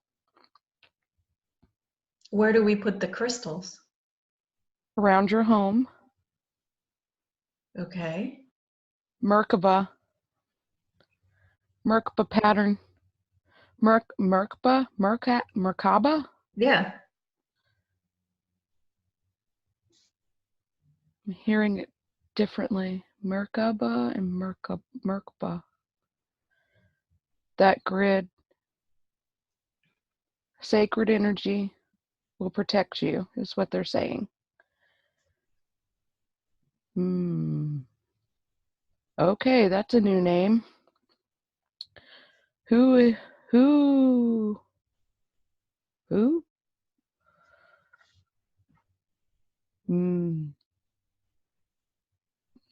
Where do we put the crystals? Around your home. Okay. Merkabah pattern. Merkabah? Yeah. I'm hearing it differently. Merkabah and Merkabah. That grid, sacred energy will protect you, is what they're saying. Okay, that's a new name. Who?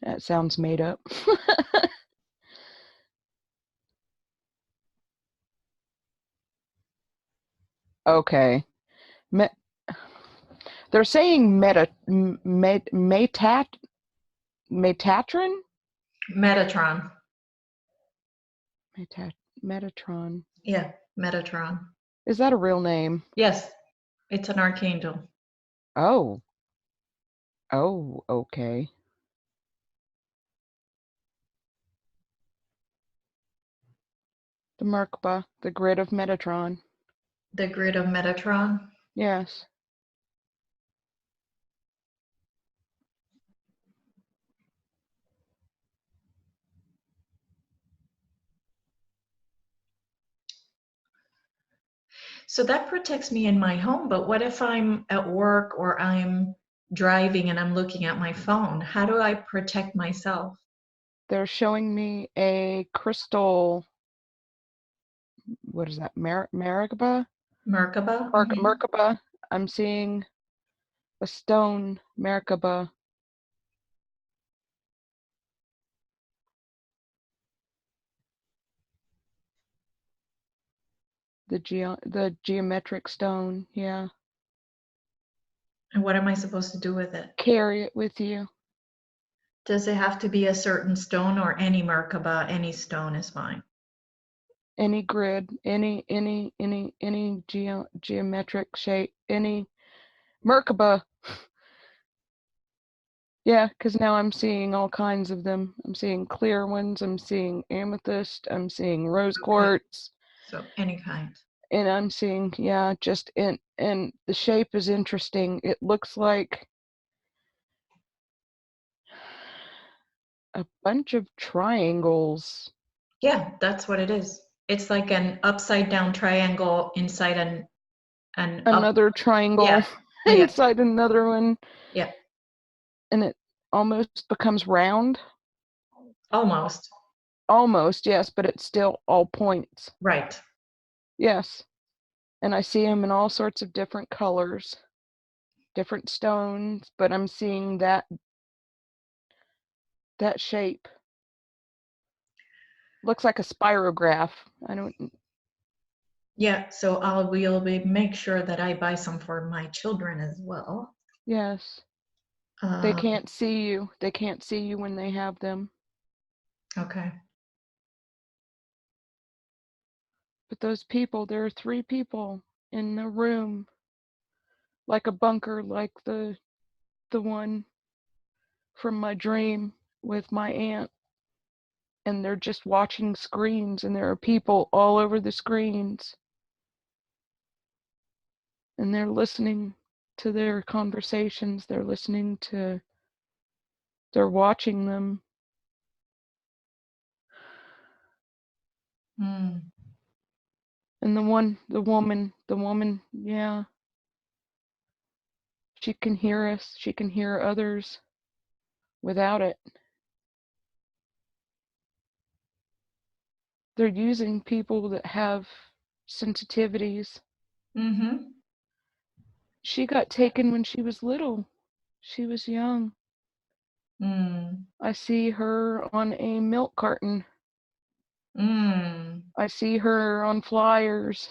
That sounds made up. Okay. They're saying Metatron? Metatron. Metatron. Yeah, Metatron. Is that a real name? Yes, it's an archangel. Oh. Oh, okay. The Merkabah, the grid of Metatron. The grid of Metatron. Yes. So that protects me in my home, but what if I'm at work or I'm driving and I'm looking at my phone? How do I protect myself? They're showing me a crystal. What is that? Merkabah? Merkabah? Merkabah. I'm seeing a stone Merkabah. The geometric stone, yeah. And what am I supposed to do with it? Carry it with you. Does it have to be a certain stone or any Merkabah, any stone is fine? Any grid, any geometric shape, any Merkabah. Yeah, because now I'm seeing all kinds of them. I'm seeing clear ones. I'm seeing amethyst. I'm seeing rose quartz. So any kind. And I'm seeing, yeah, just and the shape is interesting. It looks like a bunch of triangles. Yeah, that's what it is. It's like an upside down triangle inside an up. Another triangle Yeah, yeah, inside another one, yeah. and it almost becomes round. Almost. Almost, yes, but it's still all points. Right. Yes. And I see them in all sorts of different colors, different stones, but I'm seeing that that shape. Looks like a spirograph. I don't. Yeah, so we'll make sure that I buy some for my children as well. Yes. They Um, can't see you. They can't see you when they have them. okay. But those people, there are 3 people in the room, like a bunker, like the one from my dream with my aunt. And they're just watching screens, and there are people all over the screens. And they're listening to their conversations. They're watching them. Mm. And the woman, yeah, she can hear us. She can hear others without it. They're using people that have sensitivities. Mm-hmm. She got taken when she was little. She was young. Mm. I see her on a milk carton. Mm. I see her on flyers.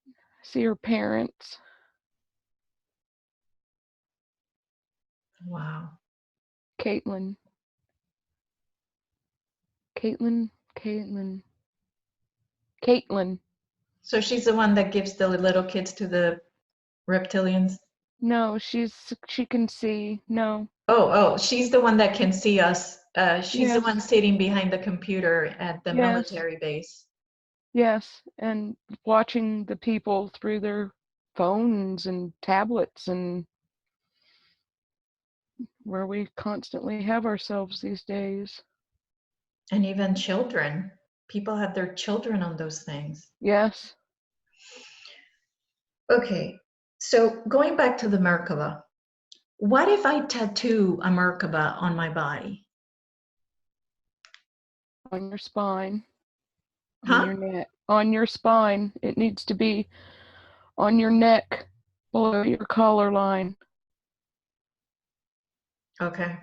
I see her parents. Wow. Caitlin. Caitlin. Caitlin. Caitlin. So she's the one that gives the little kids to the reptilians? No, she can see. No. Oh, she's the one that can see us. She's the Yes. one sitting behind the computer at the Yes. military base. Yes. And watching the people through their phones and tablets, and where we constantly have ourselves these days. And even children. People have their children on those things. Yes. Okay, so going back to the Merkabah, what if I tattoo a Merkabah on my body? On your spine, on Huh? your neck, on your spine. It needs to be on your neck, below your collar line, Okay.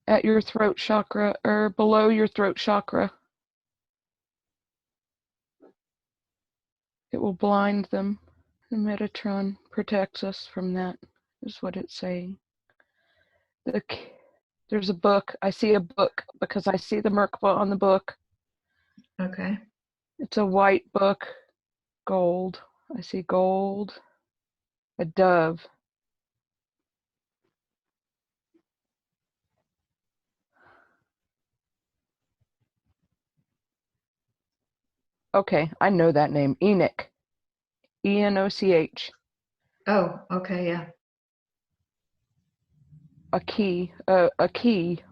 at your throat chakra, or below your throat chakra. It will blind them. The Metatron protects us from that, is what it's saying. There's a book. I see a book because I see the Merkabah on the book. Okay. It's a white book, gold. I see gold, a dove. Okay, I know that name. Enoch. Enoch. Oh, okay, yeah. A key. A key.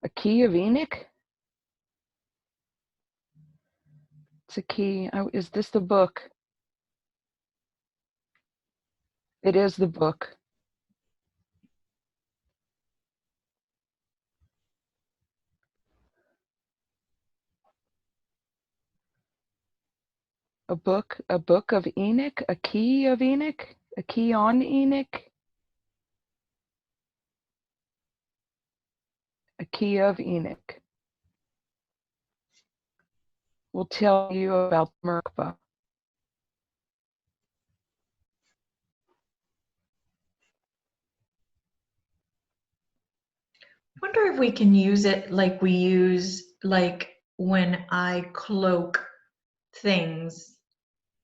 A key of Enoch? It's a key. Is this the book? It is the book. A book of Enoch? A key of Enoch? A key on Enoch? A key of Enoch. Will tell you about Merkabah. Wonder if we can use it like we use, like when I cloak things,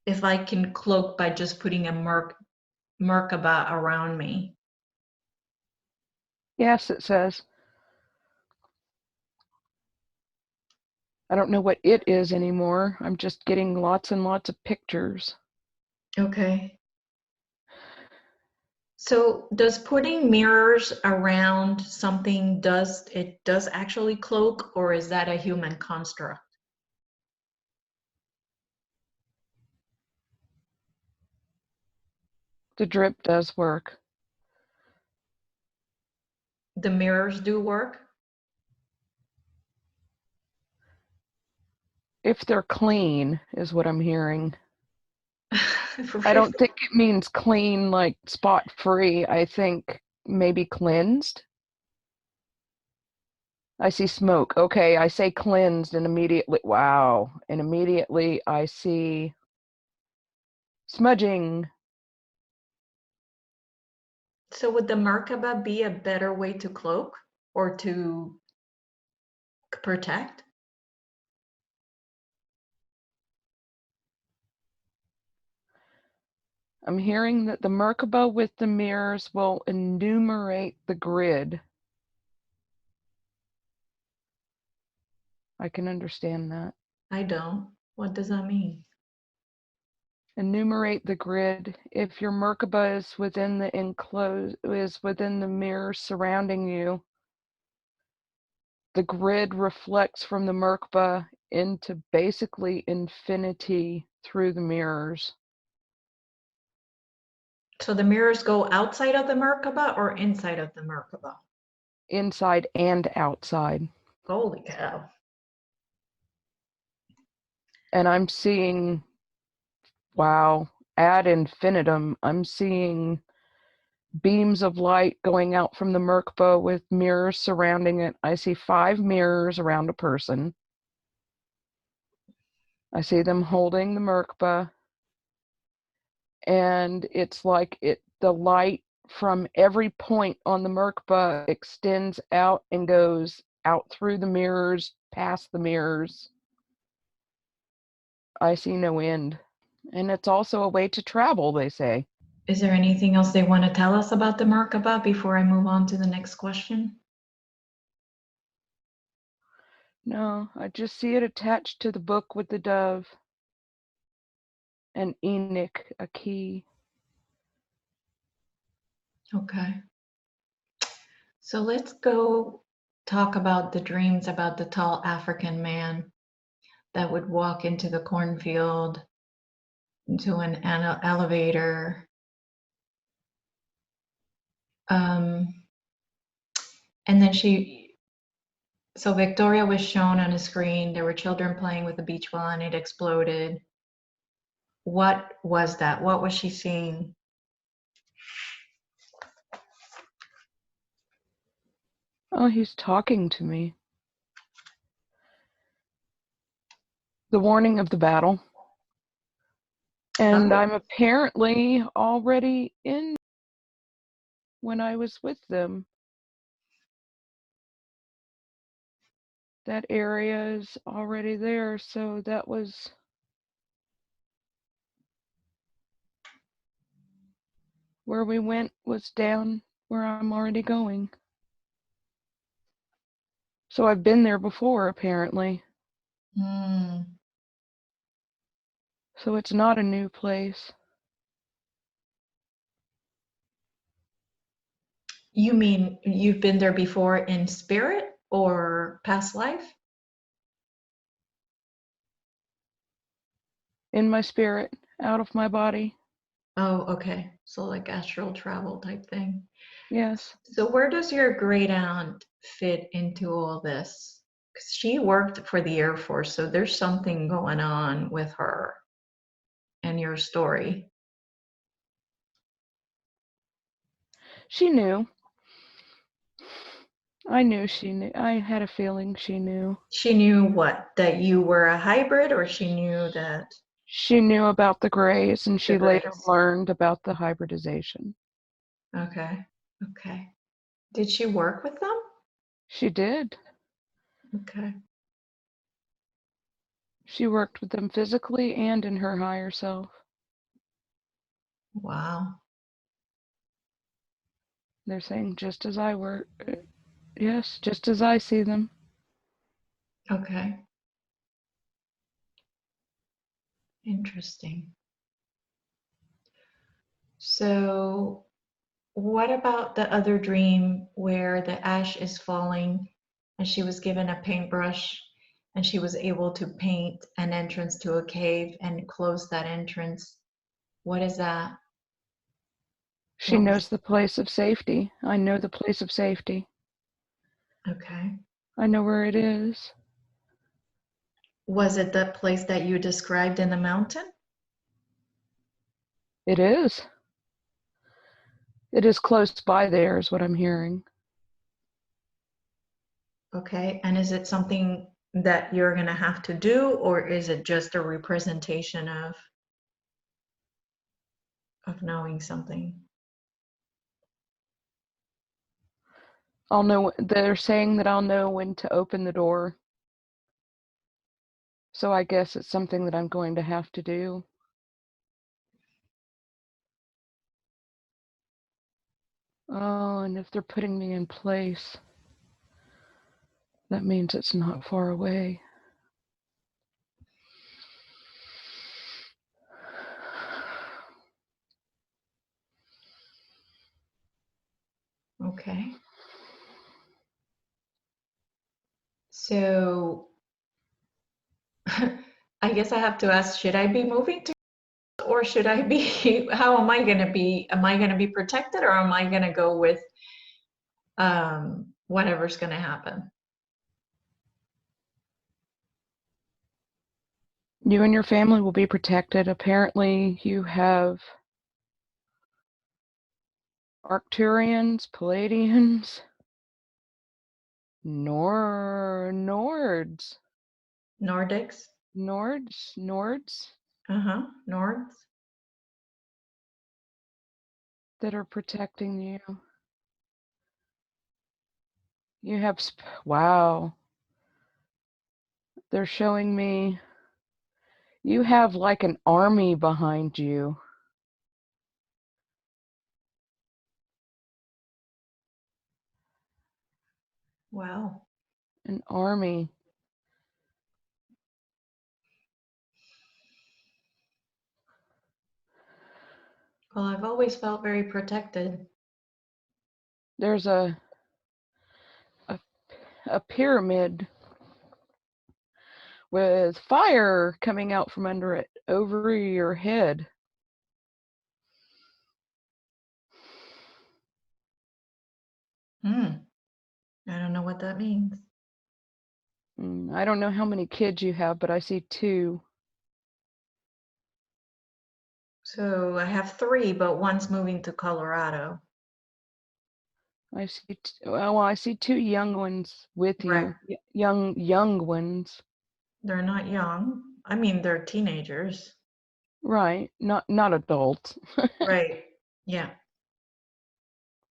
if I can cloak by just putting a Merkabah around me. Yes, it says. I don't know what it is anymore. I'm just getting lots and lots of pictures. Okay. So does putting mirrors around something, does actually cloak, or is that a human construct? The drip does work. The mirrors do work? If they're clean, is what I'm hearing. I don't think it means clean, like spot free. I think maybe cleansed. I see smoke. Okay, I say cleansed and immediately, wow. And immediately I see smudging. So would the Merkabah be a better way to cloak or to protect? I'm hearing that the Merkabah with the mirrors will enumerate the grid. I can understand that. I don't. What does that mean? Enumerate the grid. If your Merkabah is within the mirror surrounding you, the grid reflects from the Merkabah into basically infinity through the mirrors. So the mirrors go outside of the Merkabah or inside of the Merkabah? Inside and outside. Holy cow. And I'm seeing, wow, ad infinitum, I'm seeing beams of light going out from the Merkabah with mirrors surrounding it. I see 5 mirrors around a person. I see them holding the Merkabah, and it's like the light from every point on the Merkabah extends out and goes out through the mirrors, past the mirrors. I see no end. And it's also a way to travel, they say. Is there anything else they want to tell us about the Merkabah before I move on to the next question? No, I just see it attached to the book with the dove and Enoch, a key. Okay. So let's go talk about the dreams about the tall African man that would walk into the cornfield, into an elevator. And then so Victoria was shown on a screen. There were children playing with a beach ball and it exploded. What was that? What was she seeing? Oh, he's talking to me. The warning of the battle. And Oh, I'm apparently already in when I was with them. That area is already there, so that was where we went, was down where I'm already going. So I've been there before, apparently. So it's not a new place. You mean you've been there before in spirit or past life? In my spirit, out of my body. Oh, okay. So like astral travel type thing. Yes. So where does your great aunt fit into all this? Because she worked for the Air Force, so there's something going on with her and your story. She knew. I knew she knew. I had a feeling she knew. She knew what? That you were a hybrid, or she knew that She knew about the Greys, and the she later Greys? learned about the hybridization. Okay. Okay. Did she work with them? She did. Okay. She worked with them physically and in her higher self. Wow. They're saying just as I work. Yes, just as I see them. Okay. Interesting. So, what about the other dream where the ash is falling and she was given a paintbrush and she was able to paint an entrance to a cave and close that entrance? What is that? She What was knows the place of safety. I know the place of safety. okay. I know where it is. Was it the place that you described in the mountain? It is. It is close by there, is what I'm hearing. Okay, and is it something that you're going to have to do, or is it just a representation of knowing something? I'll know. They're saying that I'll know when to open the door. So I guess it's something that I'm going to have to do. Oh, and if they're putting me in place, that means it's not far away. Okay. So I guess I have to ask, should I be moving to, or should I be, how am I going to be? Am I going to be protected, or am I going to go with whatever's going to happen? You and your family will be protected. Apparently, you have Arcturians, Palladians, Nords, Nordics? Nords Uh-huh, Nords. that are protecting you. You have, wow, they're showing me you have like an army behind you. Wow. An army. Well, I've always felt very protected. There's a, a pyramid with fire coming out from under it over your head. Hmm. I don't know what that means. I don't know how many kids you have, but I see 2. So I have 3, but one's moving to Colorado. I see, well, I see 2 young ones with Right. you. Young ones. They're not young. I mean, they're teenagers. Right. Not adults. Right. Yeah.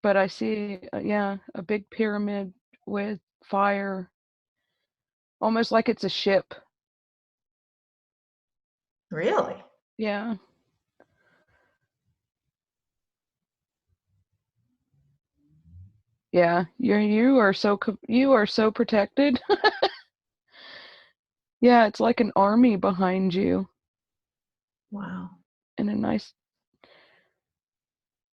But I see, yeah, a big pyramid with fire, almost like it's a ship. Really? Yeah. Yeah. You are so protected. Yeah, it's like an army behind you Wow. and a nice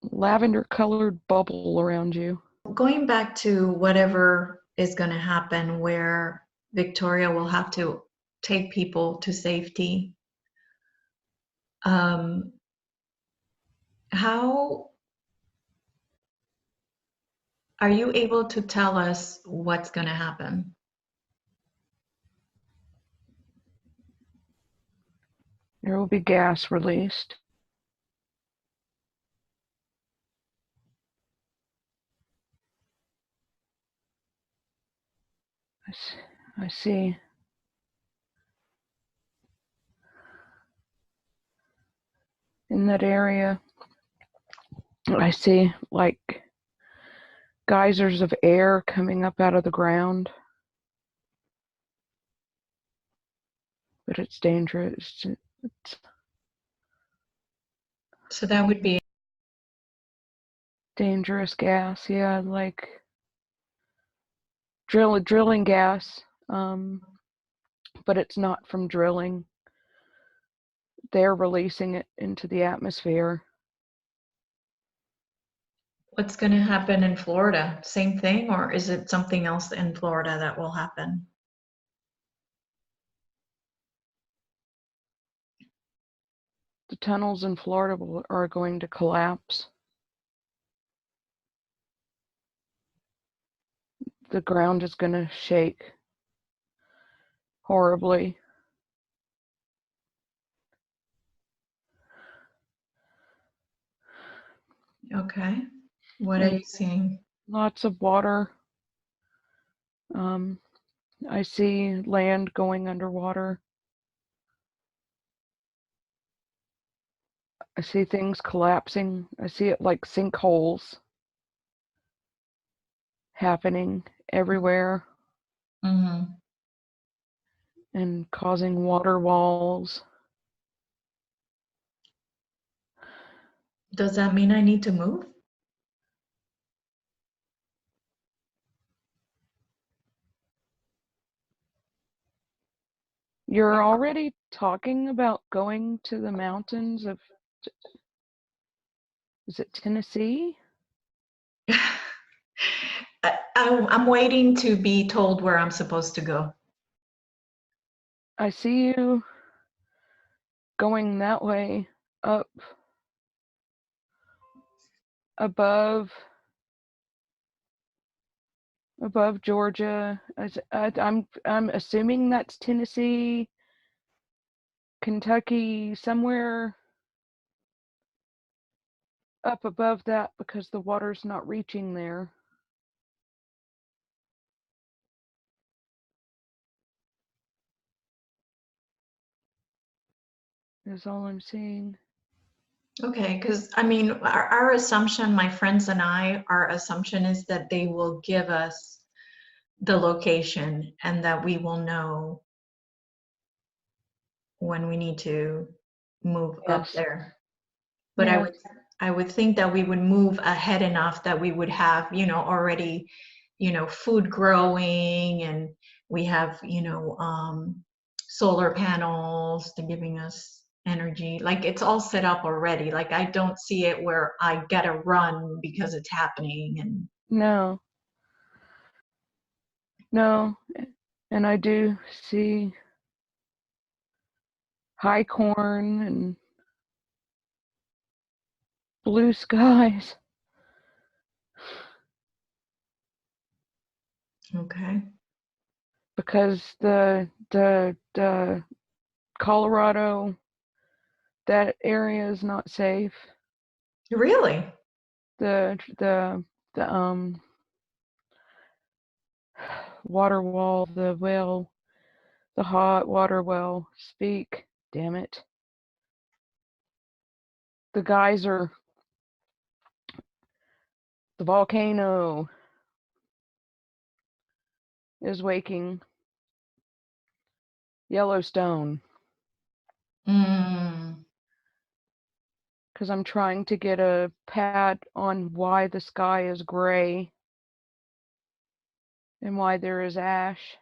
lavender colored bubble around you. Going back to whatever is going to happen, where Victoria will have to take people to safety, um, how are you able to tell us what's going to happen? There will be gas released. I see. In that area, I see like geysers of air coming up out of the ground. But it's dangerous. It's So that would be, dangerous gas. Yeah, like drilling gas. But it's not from drilling. They're releasing it into the atmosphere. what's going to happen in Florida? Same thing, or is it something else in Florida that will happen? The tunnels in Florida are going to collapse. The ground is going to shake horribly. Okay. What are and you seeing? lots of water. Um, I see land going underwater. I see things collapsing. I see it like sinkholes happening everywhere Mm-hmm. and causing water walls. Does that mean I need to move? You're already talking about going to the mountains of, is it Tennessee? I'm waiting to be told where I'm supposed to go. I see you going that way up above Georgia. I'm assuming that's Tennessee, Kentucky, somewhere up above that because the water's not reaching there. Is all I'm seeing. Okay, because I mean, our assumption, my friends and I, our assumption is that they will give us the location and that we will know when we need to move up Yes. there. But Yeah. I would think that we would move ahead enough that we would have, already, food growing, and we have, solar panels to giving us energy. Like it's all set up already. Like I don't see it where I gotta run because it's happening. And No. No. And I do see high corn and blue skies okay. because the Colorado, that area is not safe. Really? The water wall, the hot water well, speak, damn it. The geyser, the volcano is waking. Yellowstone, Mm, because I'm trying to get a pad on why the sky is gray and why there is ash.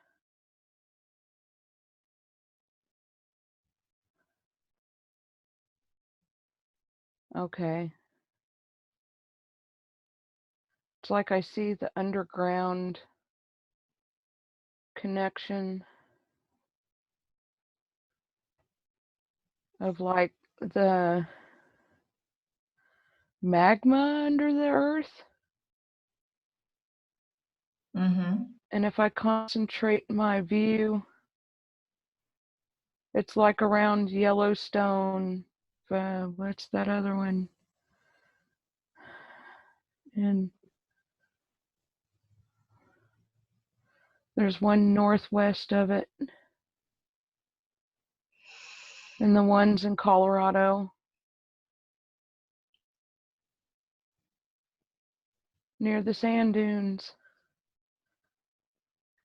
Okay. It's like I see the underground connection of like the magma under the earth. mm-hmm. And if I concentrate my view, it's like around Yellowstone. What's that other one? And there's one northwest of it, and the ones in Colorado near the sand dunes.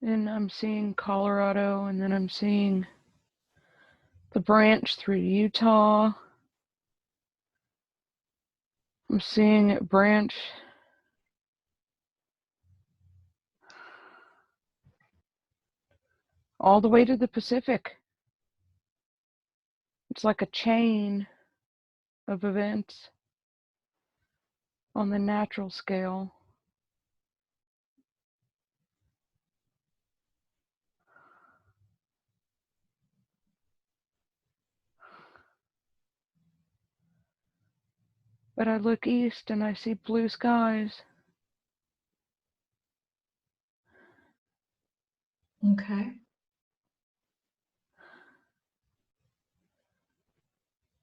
And I'm seeing Colorado, and then I'm seeing the branch through Utah. I'm seeing it branch all the way to the Pacific. It's like a chain of events on the natural scale. But I look east and I see blue skies. Okay.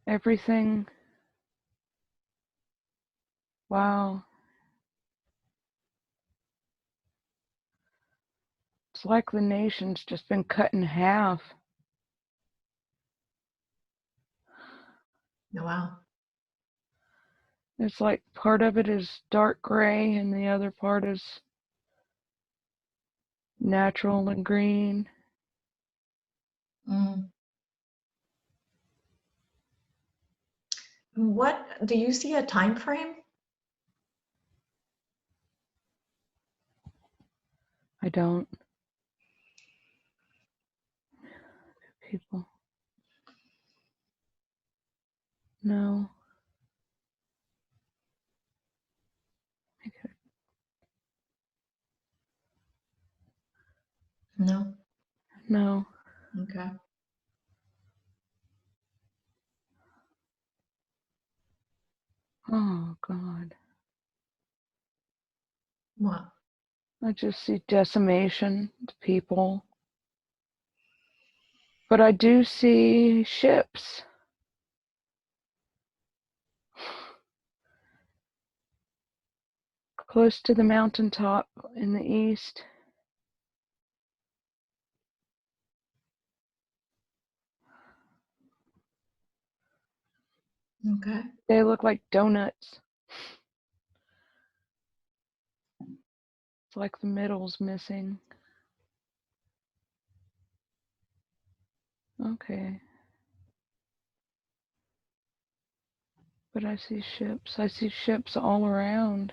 Everything Wow. It's like the nation's just been cut in half. Wow. It's like part of it is dark gray and the other part is natural and green. Mm. What do you see a time frame? I don't. People. No. No. No. Okay. Oh, God. What? I just see decimation of people. But I do see ships. Close to the mountaintop in the east. Okay. They look like donuts. It's like the middle's missing. Okay. But I see ships. I see ships all around.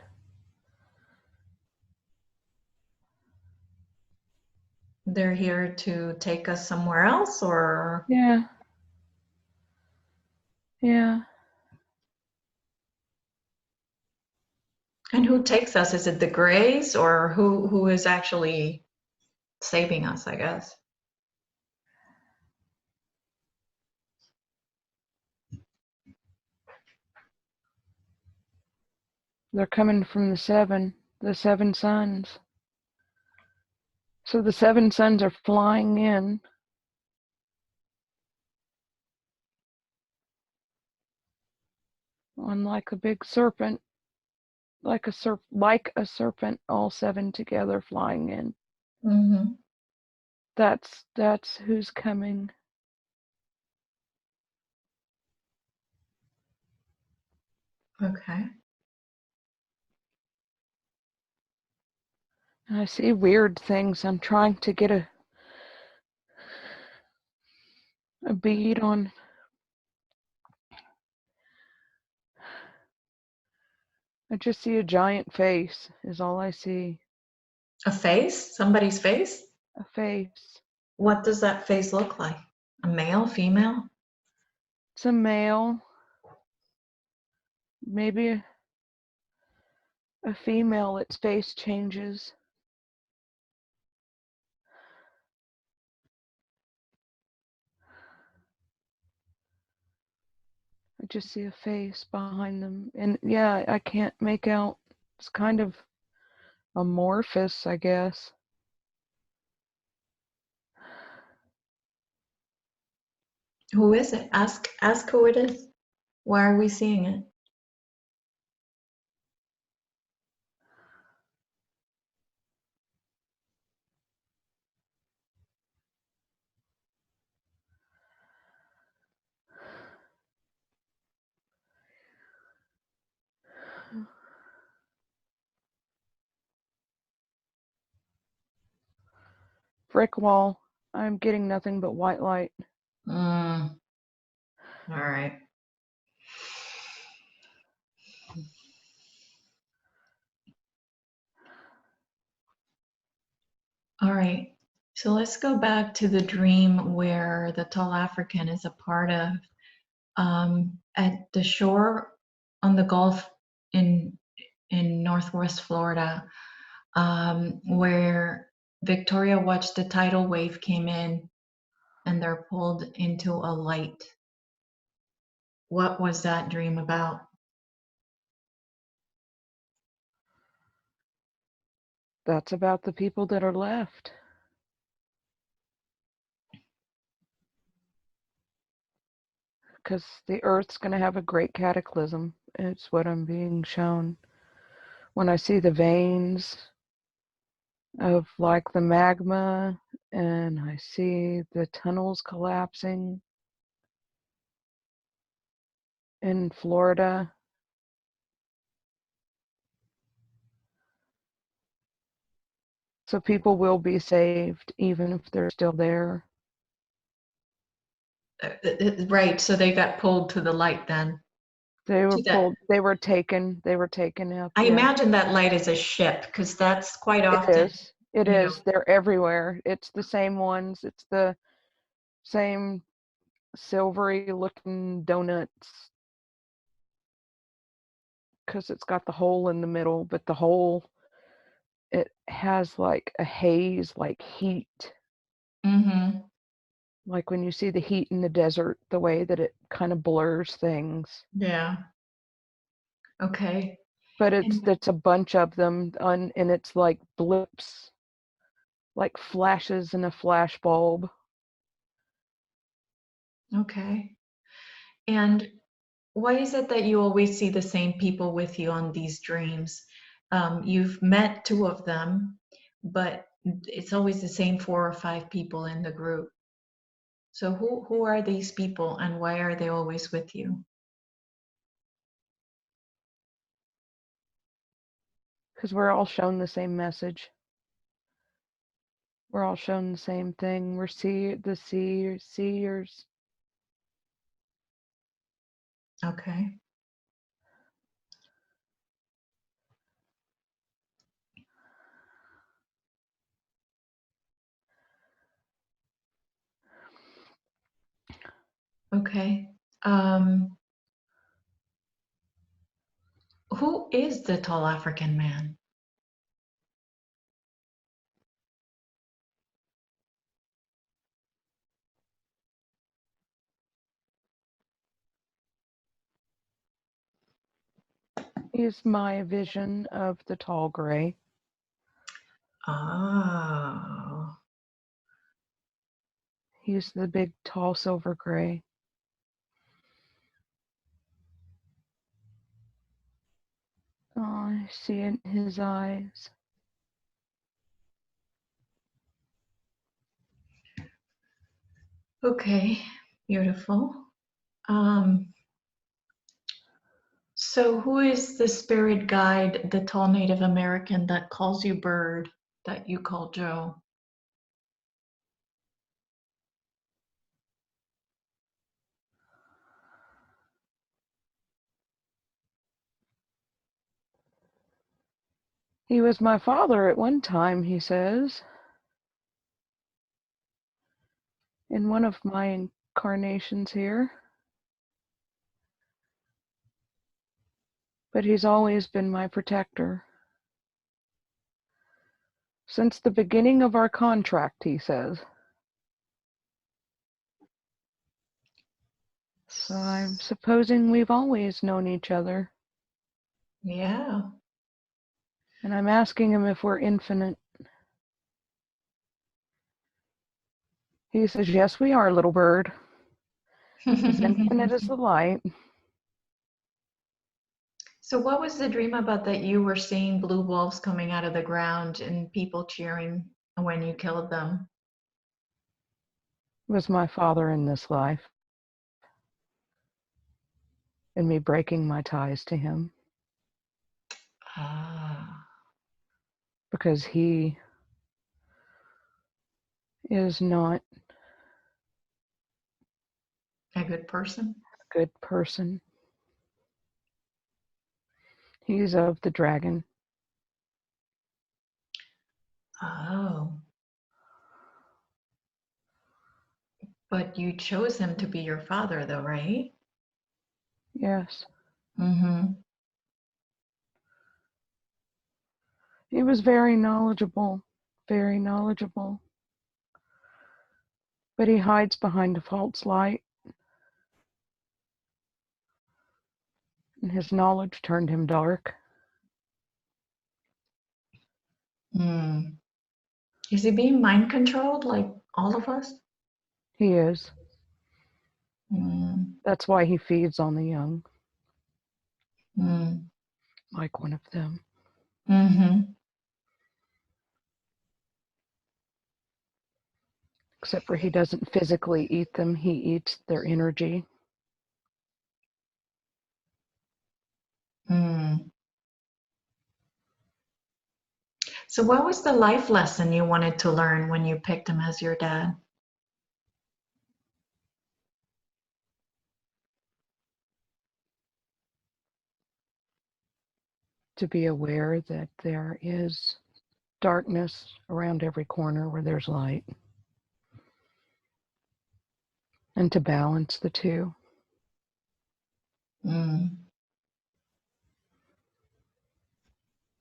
They're here to take us somewhere else, or? Yeah. Yeah. And who takes us? Is it the Greys, or who is actually saving us, I guess? They're coming from the seven suns. So the seven suns are flying in. On like a big serpent, like a serpent, all seven together flying in. Mm-hmm. That's who's coming. Okay. And I see weird things. I'm trying to get a bead on. I just see a giant face is all I see. A face? Somebody's face? A face. What does that face look like? A male, female? It's a male, maybe a female. Its face changes. I just see a face behind them. And yeah, I can't make out. It's kind of amorphous, I guess. Who is it? Ask who it is. Why are we seeing it? Brick wall. I'm getting nothing but white light. Mm, all right. All right. So let's go back to the dream where the tall African is a part of. At the shore on the Gulf in Northwest Florida, where Victoria watched the tidal wave came in and they're pulled into a light. What was that dream about? That's about the people that are left. Because the Earth's going to have a great cataclysm. It's what I'm being shown. when I see the veins of like the magma and I see the tunnels collapsing in Florida. So people will be saved even if they're still there. Right, so they got pulled to the light then. They were To that, pulled, they were taken out I there. imagine that light is a ship because that's quite It often, is. It you know. is. They're everywhere. It's the same ones. It's the same silvery looking donuts because it's got the hole in the middle, but the hole, it has like a haze, like heat. Mm-hmm. Like when you see the heat in the desert, the way that it kind of blurs things. Yeah. Okay. But And it's a bunch of them on, and it's like blips, like flashes in a flash bulb. okay. And why is it that you always see the same people with you on these dreams? You've met two of them, but it's always the same 4 or 5 people in the group. So who are these people and why are they always with you? Because we're all shown the same message. We're all shown the same thing. We're seers. Okay. Okay. Um, who is the tall African man? Is my vision of the tall gray. Oh, He's the big, tall, silver gray. Oh, I see it in his eyes. okay. Beautiful. Um, so who is the spirit guide, the tall Native American that calls you Bird, that you call Joe? He was my father at one time, he says, in one of my incarnations here. But he's always been my protector. Since the beginning of our contract, he says. So I'm supposing we've always known each other. Yeah. And I'm asking him if we're infinite. He says, yes, we are, little bird. As infinite as the light. So what was the dream about that you were seeing blue wolves coming out of the ground and people cheering when you killed them? Was my father in this life. And me breaking my ties to him. Ah, Because he is not a good person? a good person. He's of the dragon. Oh, but you chose him to be your father, though, right? Yes. Mm-hmm. He was very knowledgeable. Very knowledgeable. But he hides behind a false light. And his knowledge turned him dark. Mm. Is he being mind controlled like all of us? He is. Mm. That's why he feeds on the young, Mm. like one of them. Mm-hmm. Except for he doesn't physically eat them, he eats their energy. Mm. So what was the life lesson you wanted to learn when you picked him as your dad? To be aware that there is darkness around every corner where there's light. And to balance the two. Mm.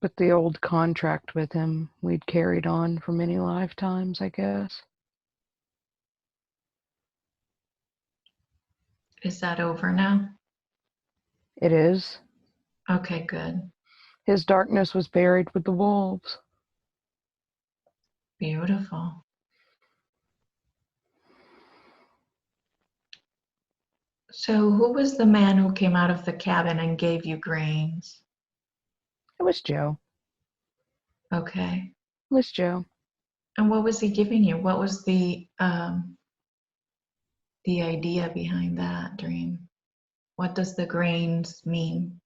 But the old contract with him, we'd carried on for many lifetimes, I guess. Is that over now? It is. Okay, good. His darkness was buried with the wolves. Beautiful. So who was the man who came out of the cabin and gave you grains? It was Joe. Okay. It was Joe. And what was he giving you? What was the idea behind that dream? What does the grains mean?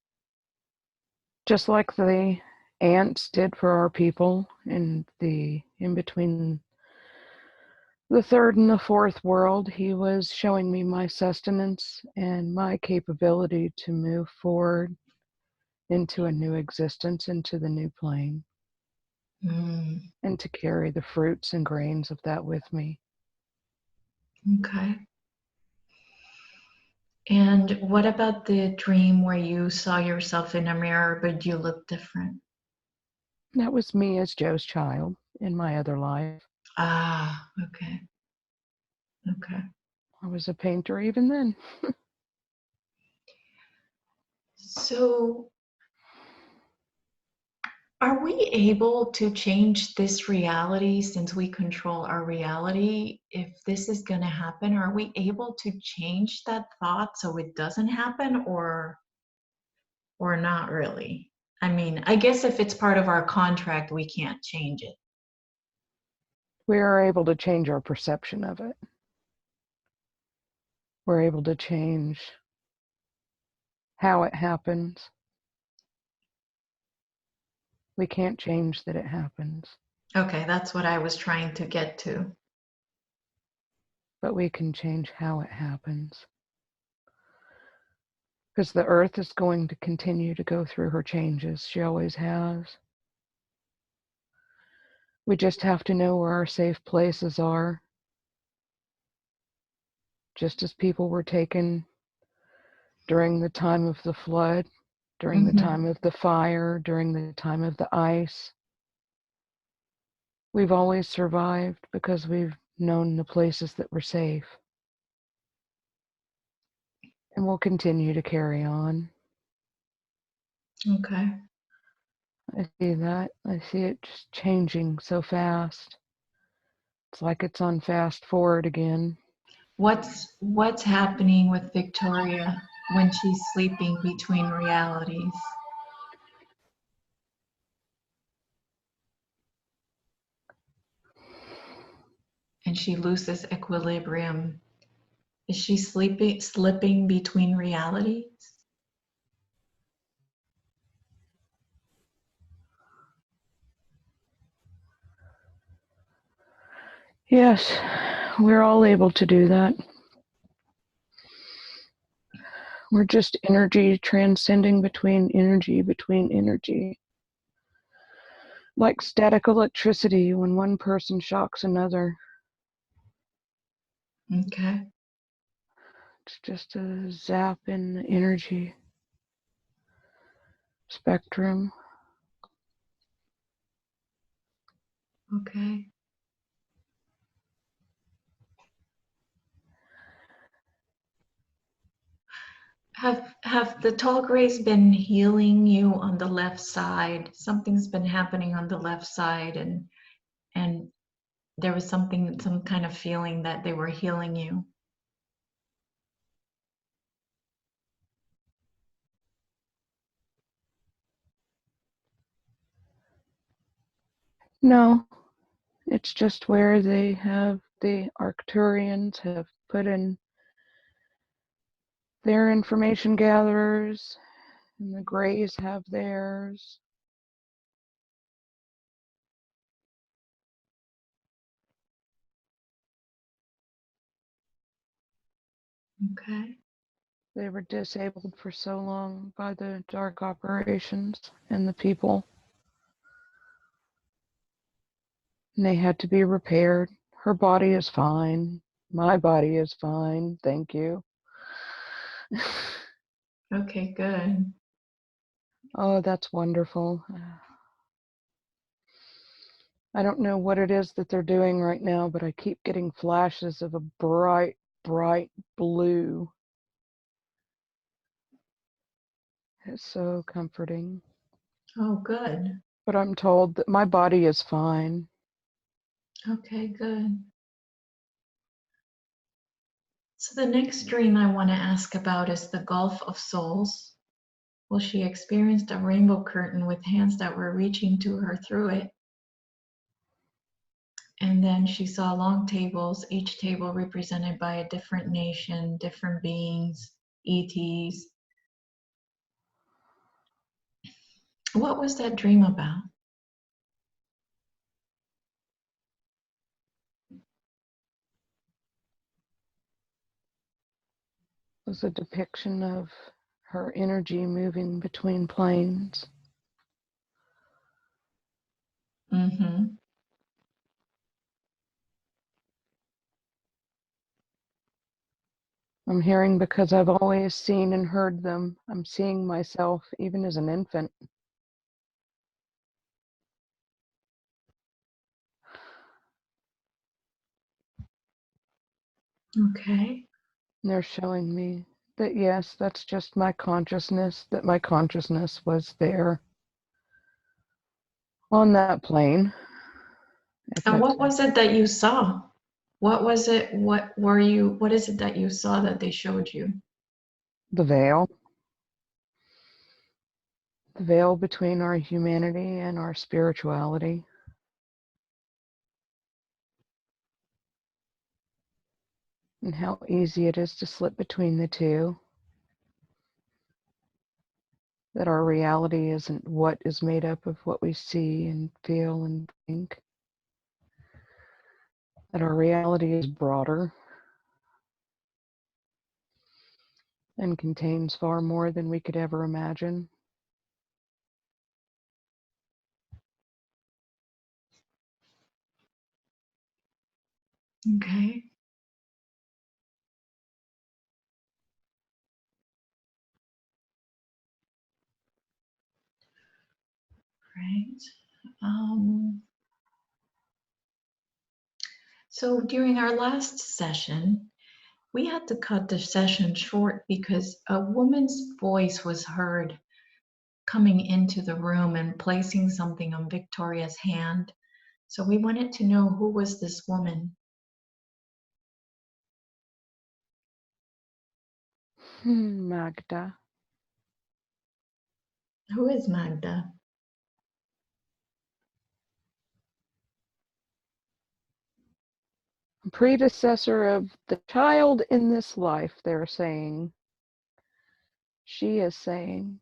Just like the ants did for our people in between the third and the fourth world, he was showing me my sustenance and my capability to move forward into a new existence, into the new plane, Mm, and to carry the fruits and grains of that with me. okay. And what about the dream where you saw yourself in a mirror but you looked different? That was me as Joe's child in my other life. Ah, okay. Okay. I was a painter even then. So, are we able to change this reality since we control our reality? If this is going to happen, are we able to change that thought so it doesn't happen or not really? I mean, I guess if it's part of our contract, we can't change it. We are able to change our perception of it. We're able to change how it happens. We can't change that it happens, Okay, that's what I was trying to get to. but we can change how it happens. Because the earth is going to continue to go through her changes. She always has. We just have to know where our safe places are. Just as people were taken during the time of the flood, during the Mm-hmm. time of the fire, during the time of the ice. We've always survived because we've known the places that were safe. And we'll continue to carry on. Okay. I see that. I see it just changing so fast. It's like it's on fast forward again. What's happening with Victoria when she's sleeping between realities and she loses equilibrium? Is she slipping between realities? Yes, we're all able to do that. We're just energy transcending between energy. Like static electricity when one person shocks another. Okay. It's just a zap in the energy spectrum. Okay. Have the tall grays been healing you on the left side? Something's been happening on the left side and there was some kind of feeling that they were healing you. No, it's just where the Arcturians have put in their information gatherers, and the Greys have theirs. Okay. They were disabled for so long by the dark operations and the people. And they had to be repaired. Her body is fine. My body is fine. Thank you. Okay, good. Oh, that's wonderful. I don't know what it is that they're doing right now, but I keep getting flashes of a bright, bright blue. It's so comforting. Oh, good. But I'm told that my body is fine. Okay, good. So the next dream I want to ask about is the Gulf of Souls. Well, she experienced a rainbow curtain with hands that were reaching to her through it. And then she saw long tables, each table represented by a different nation, different beings, ETs. What was that dream about? It was a depiction of her energy moving between planes. Mm-hmm. I'm hearing because I've always seen and heard them. I'm seeing myself even as an infant. Okay. And they're showing me that, yes, that's just my consciousness, that my consciousness was there on that plane at And that what time. was it that you saw? What was it? What is it that you saw that they showed you? The veil between our humanity and our spirituality. And how easy it is to slip between the two. That our reality isn't what is made up of what we see and feel and think. That our reality is broader and contains far more than we could ever imagine. Okay. Right. Um, so during our last session, we had to cut the session short because a woman's voice was heard coming into the room and placing something on Victoria's hand. So we wanted to know who was this woman? Magda, Who is Magda? predecessor of the child in this life, they're saying. She is saying.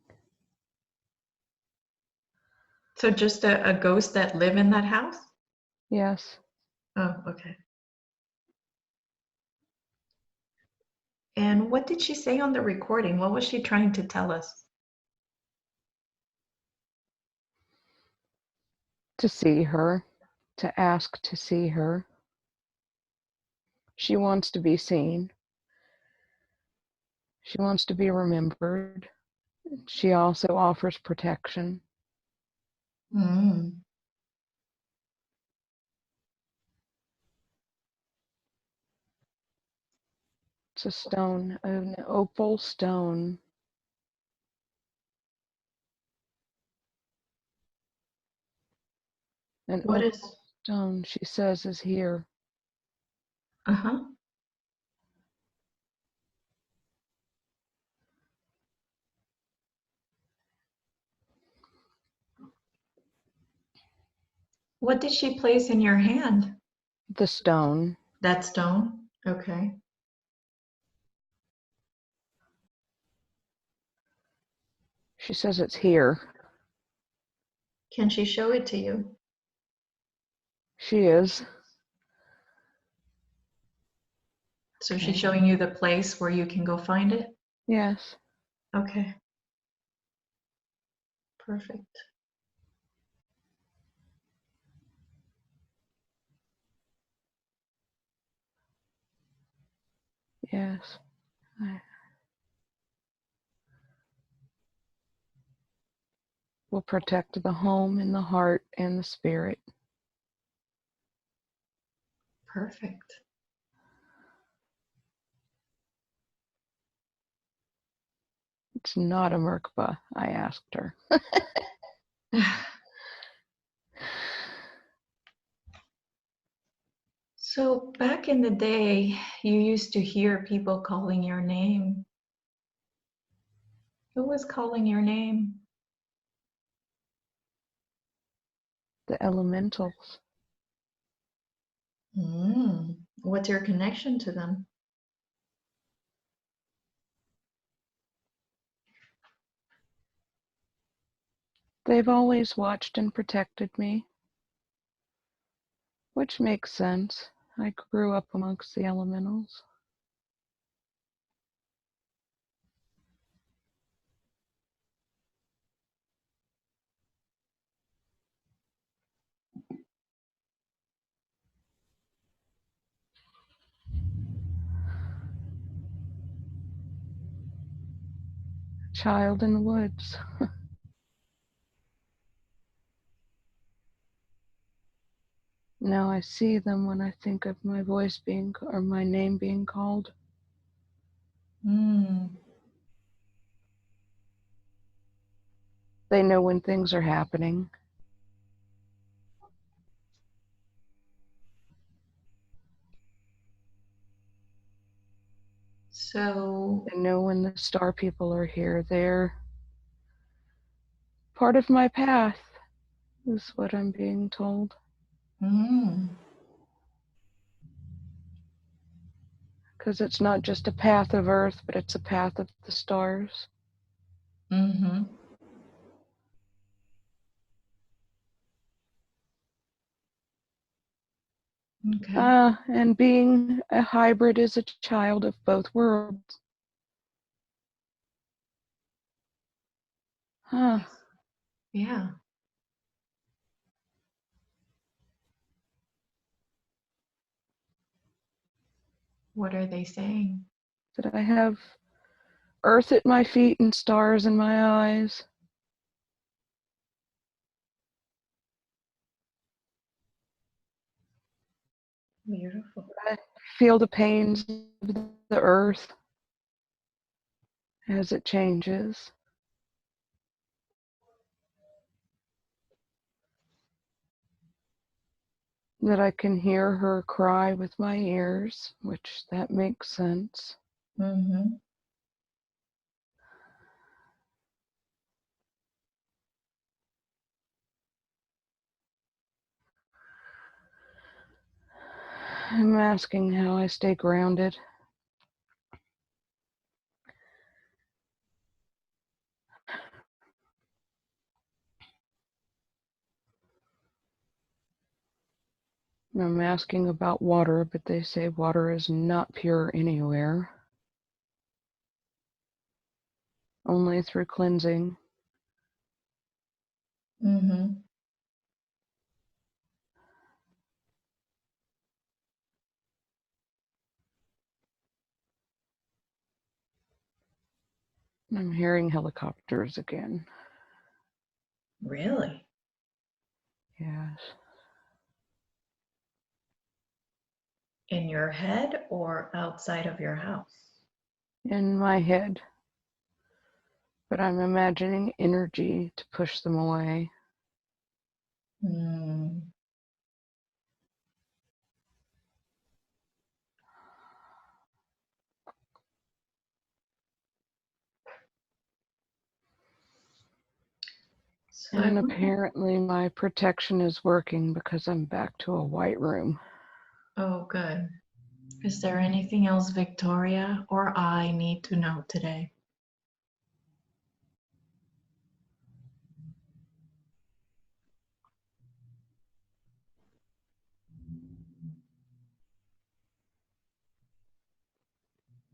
So just a ghost that live in that house? Yes. Oh, okay. And what did she say on the recording? What was she trying to tell us? To see her, to ask to see her. She wants to be seen. She wants to be remembered. She also offers protection. Mm. It's a stone, an opal stone. An What is? opal stone, she says, is here. Uh-huh. What did she place in your hand? The stone. That stone? Okay. She says it's here. Can she show it to you? She is. So Okay. she's showing you the place where you can go find it? Yes. Okay. Perfect. Yes. Will protect the home and the heart and the spirit. Perfect. It's not a Merkabah, I asked her. So back in the day, you used to hear people calling your name. Who was calling your name? The elementals. What's your connection to them? They've always watched and protected me, which makes sense. I grew up amongst the elementals. Child in the woods. Now I see them when I think of my voice being, or my name being called. They know when things are happening. So, They know when the star people are here. They're part of my path, is what I'm being told. Because it's not just a path of Earth, but it's a path of the stars. Okay. And being a hybrid is a child of both worlds. Huh. Yeah. What are they saying? That I have Earth at my feet and stars in my eyes. Beautiful. I feel the pains of the Earth as it changes. That I can hear her cry with my ears, which that makes sense. Mm-hmm. I'm asking how I stay grounded. I'm asking about water, but they say water is not pure anywhere. Only through cleansing. Mm-hmm. I'm hearing helicopters again. Really? Yes. In your head or outside of your house? In my head. But I'm imagining energy to push them away. And apparently my protection is working because I'm back to a white room. Oh, good. Is there anything else Victoria or I need to know today?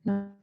No.